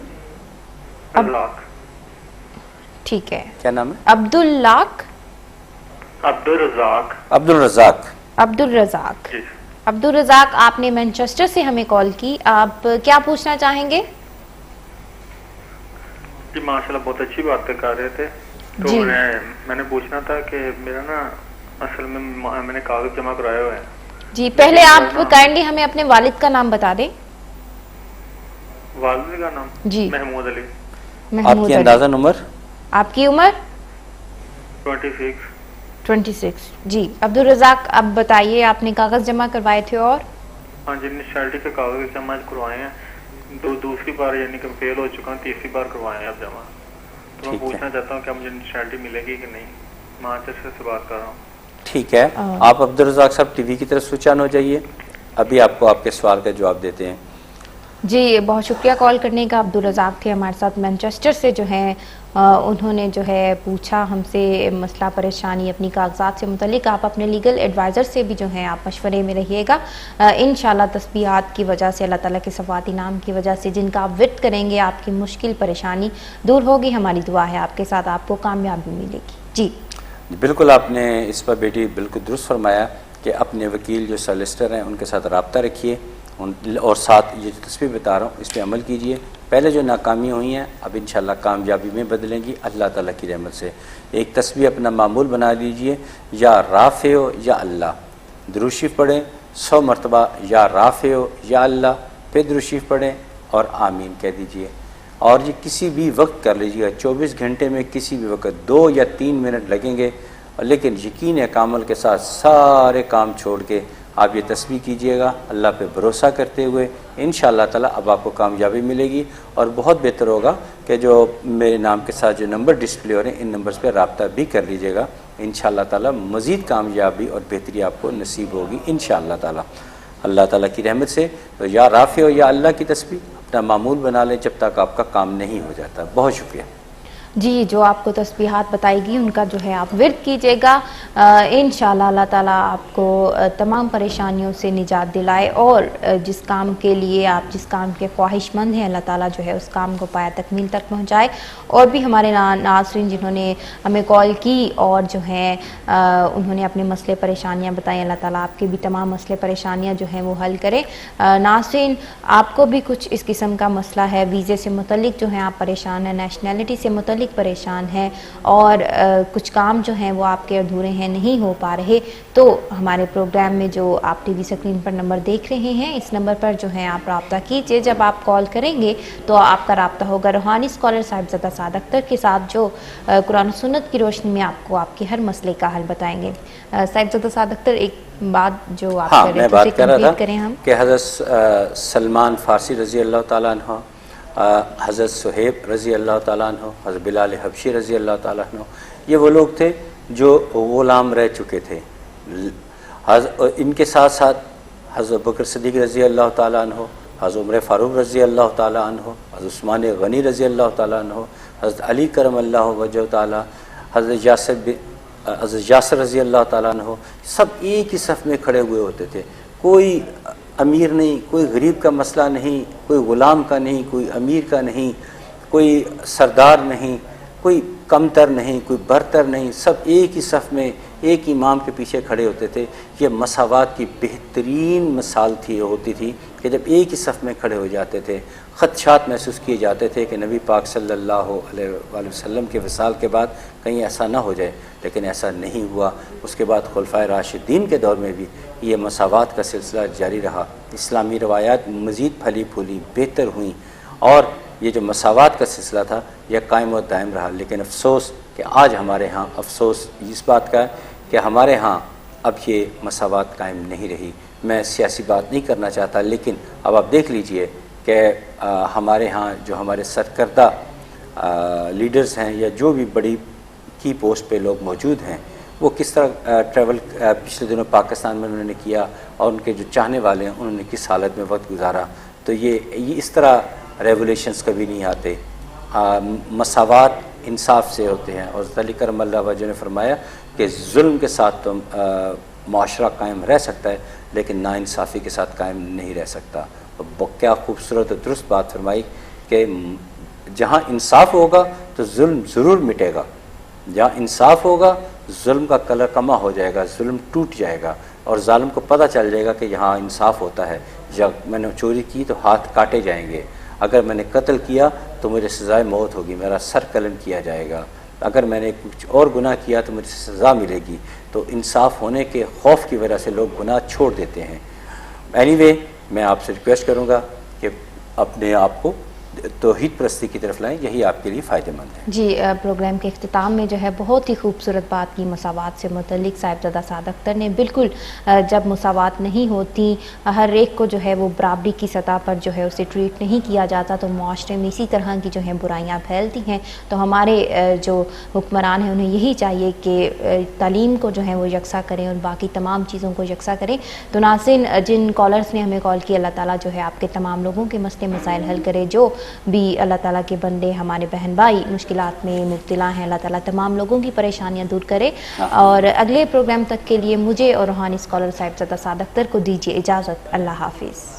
ठीक है, क्या नाम है? अब्दुल रज़ाक। अब्दुल रज़ाक आपने मैनचेस्टर से हमें कॉल की। आप क्या पूछना चाहेंगे? जी माशाल्लाह बहुत अच्छी बातें कर रहे थे। तो मैंने पूछना था कि मेरा ना असल में मैंने कागज जमा कराए हुए हैं। जी पहले आप काइंडली हमें अपने वालिद का नाम बता दें। वालिद का नाम? जी महमूद अली। आपकी अंदाज़न उम्र? आपकी उम्र? 26। जी अब्दुल रज़ाक अब बताइए, आपने कागज जमा करवाए थे और? हाँ जी, निशाल्टी के कागज जमा करवाए हैं दूसरी बार यानी कि फेल हो चुका हूँ, तीसरी बार करवाएं अब जमा। तो मैं पूछना चाहता हूँ क्या मुझे नेशनैलिटी मिलेगी कि नहीं। मैनचेस्टर से बात कर रहा हूँ। ठीक है, आप अब्दुल रज़ाक साहब टीवी की तरफ स्विच ऑन हो जाइए, अभी आपको आपके सवाल का जवाब देते हैं। जी, बहुत शुक्रिया कॉल करने का। अब्दुल रज़ाक थे हमारे साथ मैनचेस्टर से, जो है उन्होंने जो है पूछा हमसे मसला परेशानी अपनी कागजात से मुतलिक। आप अपने लीगल एडवाइज़र से भी जो है आप मशवरे में रहिएगा। इंशाल्लाह तस्बीहात की वजह से, अल्लाह ताला के सफ़ाती नाम की वजह से जिनका आप विर्द करेंगे, आपकी मुश्किल परेशानी दूर होगी। हमारी दुआ है आपके साथ, आपको कामयाबी मिलेगी। जी बिल्कुल, आपने इस पर बेटी बिल्कुल दुरुस्त फरमाया कि अपने वकील जो सॉलिसिटर हैं उनके साथ रब्ता रखिए और साथ ये जो तस्वीर बता रहा हूँ इस पर अमल कीजिए। पहले जो नाकामी हुई हैं अब इंशाल्लाह कामयाबी में बदलेंगी अल्लाह ताला की रहमत से। एक तस्वीर अपना मामूल बना लीजिए, या राफ़े हो या अल्लाह, दुरूद शरीफ पढ़ें 100 मरतबा, या राफ़े हो या अल्लाह, फिर दुरूद शरीफ पढ़ें और आमीन कह दीजिए। और ये किसी भी वक्त कर लीजिएगा, 24 घंटे में किसी भी वक्त 2 या 3 मिनट लगेंगे, लेकिन यकीन है कामल के साथ सारे काम छोड़ के आप ये तस्बीह कीजिएगा अल्लाह पे भरोसा करते हुए। इंशाअल्लाह ताला अब आपको कामयाबी मिलेगी और बहुत बेहतर होगा कि जो मेरे नाम के साथ जो नंबर डिस्प्ले हो रहे हैं इन नंबर्स पे रब्ता भी कर लीजिएगा। इंशाअल्लाह ताला मज़ीद कामयाबी और बेहतरी आपको नसीब होगी इंशाअल्लाह ताला, अल्लाह ताला की रहमत से। तो या राफ़े हो या अल्लाह की तस्बीह अपना मामूल बना लें जब तक आपका काम नहीं हो जाता। बहुत शुक्रिया। जी, जो आपको तस्बीहात बताएगी उनका जो है आप विर्द कीजिएगा। इंशाअल्लाह अल्लाह ताला आपको तमाम परेशानियों से निजात दिलाए और जिस काम के लिए आप जिस काम के ख्वाहिशमंद हैं अल्लाह ताला जो है उस काम को पाया तकमील तक पहुंचाए। और भी हमारे नाज़रीन जिन्होंने हमें कॉल की और जो है उन्होंने अपने मसले परेशानियां बताई, अल्लाह ताला आपके भी तमाम मसले परेशानियां जो हैं वो हल करे। नाज़रीन, आपको भी कुछ इस किस्म का मसला है, वीज़े से मुतल्लिक जो है आप परेशान हैं, नेशनैलिटी से मुतल्लिक परेशान है और कुछ काम जो हैं वो आपके अधूरे हैं, नहीं हो पा रहे, तो हमारे प्रोग्राम में जो आप टीवी स्क्रीन पर नंबर देख रहे हैं इस नंबर पर जो है आप रब्ता कीजिए। जब आप कॉल करेंगे तो आपका रब्ता होगा रूहानी स्कॉलर साहिबजादा साद अख्तर के साथ, जो कुरान सुन्नत की रोशनी में आपको आपके हर मसले का हल बताएंगे। साहिबजादा साद अख्तर, एक बात जो आप हाँ, मैं बात कर रहा था करें हम कि हज़रत सलमान फ़ारसी रज़ी अल्लाह ताला अन्हु, हज़रत सुहेब रज़ी अल्लाह ताला अन्हु, हज़रत बिलाल हबशी रज़ी अल्लाह ताला अन्हु, ये वो लोग थे जो ग़ुलाम रह चुके थे। इनके साथ साथ हज़रत बकर सिद्दीक़ रज़ी अल्लाह ताला अन्हु, हज़रत उमर फ़ारूक रज़ी अल्लाह ताला अन्हु, हज़रत उस्मान गनी रज़ी अल्लाह ताला अन्हु, हज़रत अली करम अल्लाहु वजहु ताला, हज़रत यासर रज़ी अल्लाह ताला अन्हु, सब एक ही सफ़ में खड़े हुए होते थे। कोई अमीर नहीं, कोई गरीब का मसला नहीं, कोई ग़ुलाम का नहीं, कोई अमीर का नहीं, कोई सरदार नहीं, कोई कमतर नहीं, कोई बरतर नहीं, सब एक ही सफ़ में एक इमाम के पीछे खड़े होते थे। ये मसावात की बेहतरीन मिसाल होती थी कि जब एक ही सफ़ में खड़े हो जाते थे ख़दशात महसूस किए जाते थे कि नबी पाक सल्लल्लाहु अलैहि वसल्लम के विसाल के बाद कहीं ऐसा ना हो जाए, लेकिन ऐसा नहीं हुआ। उसके बाद खुलफाए राशिदीन के दौर में भी ये मसावात का सिलसिला जारी रहा। इस्लामी रवायात मज़ीद फली फूली बेहतर हुई और ये जो मसावात का सिलसिला था यह कायम और दायम रहा। लेकिन अफसोस कि आज हमारे यहाँ अफसोस इस बात का है कि हमारे यहाँ अब ये मसावात कायम नहीं रही। मैं सियासी बात नहीं करना चाहता, लेकिन अब आप देख लीजिए कि हमारे यहाँ जो हमारे सरकर्दा लीडर्स हैं या जो भी बड़ी की पोस्ट पे लोग मौजूद हैं वो किस तरह ट्रैवल पिछले दिनों पाकिस्तान में उन्होंने किया और उनके जो चाहने वाले हैं उन्होंने किस हालत में वक्त गुजारा। तो ये इस तरह रेवोल्यूशंस कभी नहीं आते। मसावात इंसाफ से होते हैं और अली करम अल्लाह वजह ने फरमाया कि जुल्म के साथ तो माशरा कायम रह सकता है लेकिन नाइंसाफ़ी के साथ कायम नहीं रह सकता। क्या खूबसूरत और दुरुस्त बात फरमाई कि जहाँ इंसाफ होगा तो जुल्म ज़रूर मिटेगा, जहाँ इंसाफ होगा जुल्म का कलर कमा हो जाएगा, जुल्म टूट जाएगा और जालिम को पता चल जाएगा कि यहाँ इंसाफ होता है। जब मैंने चोरी की तो हाथ काटे जाएंगे, अगर मैंने कत्ल किया तो मुझे सज़ाए मौत होगी, मेरा सर कलम किया जाएगा, अगर मैंने कुछ और गुनाह किया तो मुझे सज़ा मिलेगी। तो इंसाफ होने के खौफ की वजह से लोग गुनाह छोड़ देते हैं। एनीवे, मैं आपसे रिक्वेस्ट करूँगा कि अपने आप को तौहीद परस्ती की तरफ लाएं, यही आपके लिए फ़ायदेमंद है। जी, प्रोग्राम के अख्तिताम में जो है बहुत ही खूबसूरत बात की मसावात से मुतल्लिक साहिबजादा साद अख्तर ने। बिल्कुल जब मसावात नहीं होती, हर एक को जो है वो बराबरी की सतह पर जो है उसे ट्रीट नहीं किया जाता, तो मुआशरे में इसी तरह की जो है बुराइयाँ फैलती हैं। तो हमारे जो हुक्मरान हैं उन्हें यही चाहिए कि तालीम को जो है वो यकसा करें और बाकी तमाम चीज़ों को यकसा करें। तो नाज़रीन, जिन कॉलर्स ने हमें कॉल किया, अल्लाह ताला जो है आपके तमाम लोगों के मसले मसाइल हल करे। जो भी अल्लाह ताला के बंदे, हमारे बहन भाई मुश्किलात में मुब्तला हैं, अल्लाह ताला तमाम लोगों की परेशानियां दूर करे। और अगले प्रोग्राम तक के लिए मुझे और रूहानी स्कॉलर साहिबजादा साद अख्तर को दीजिए इजाज़त। अल्लाह हाफिज़।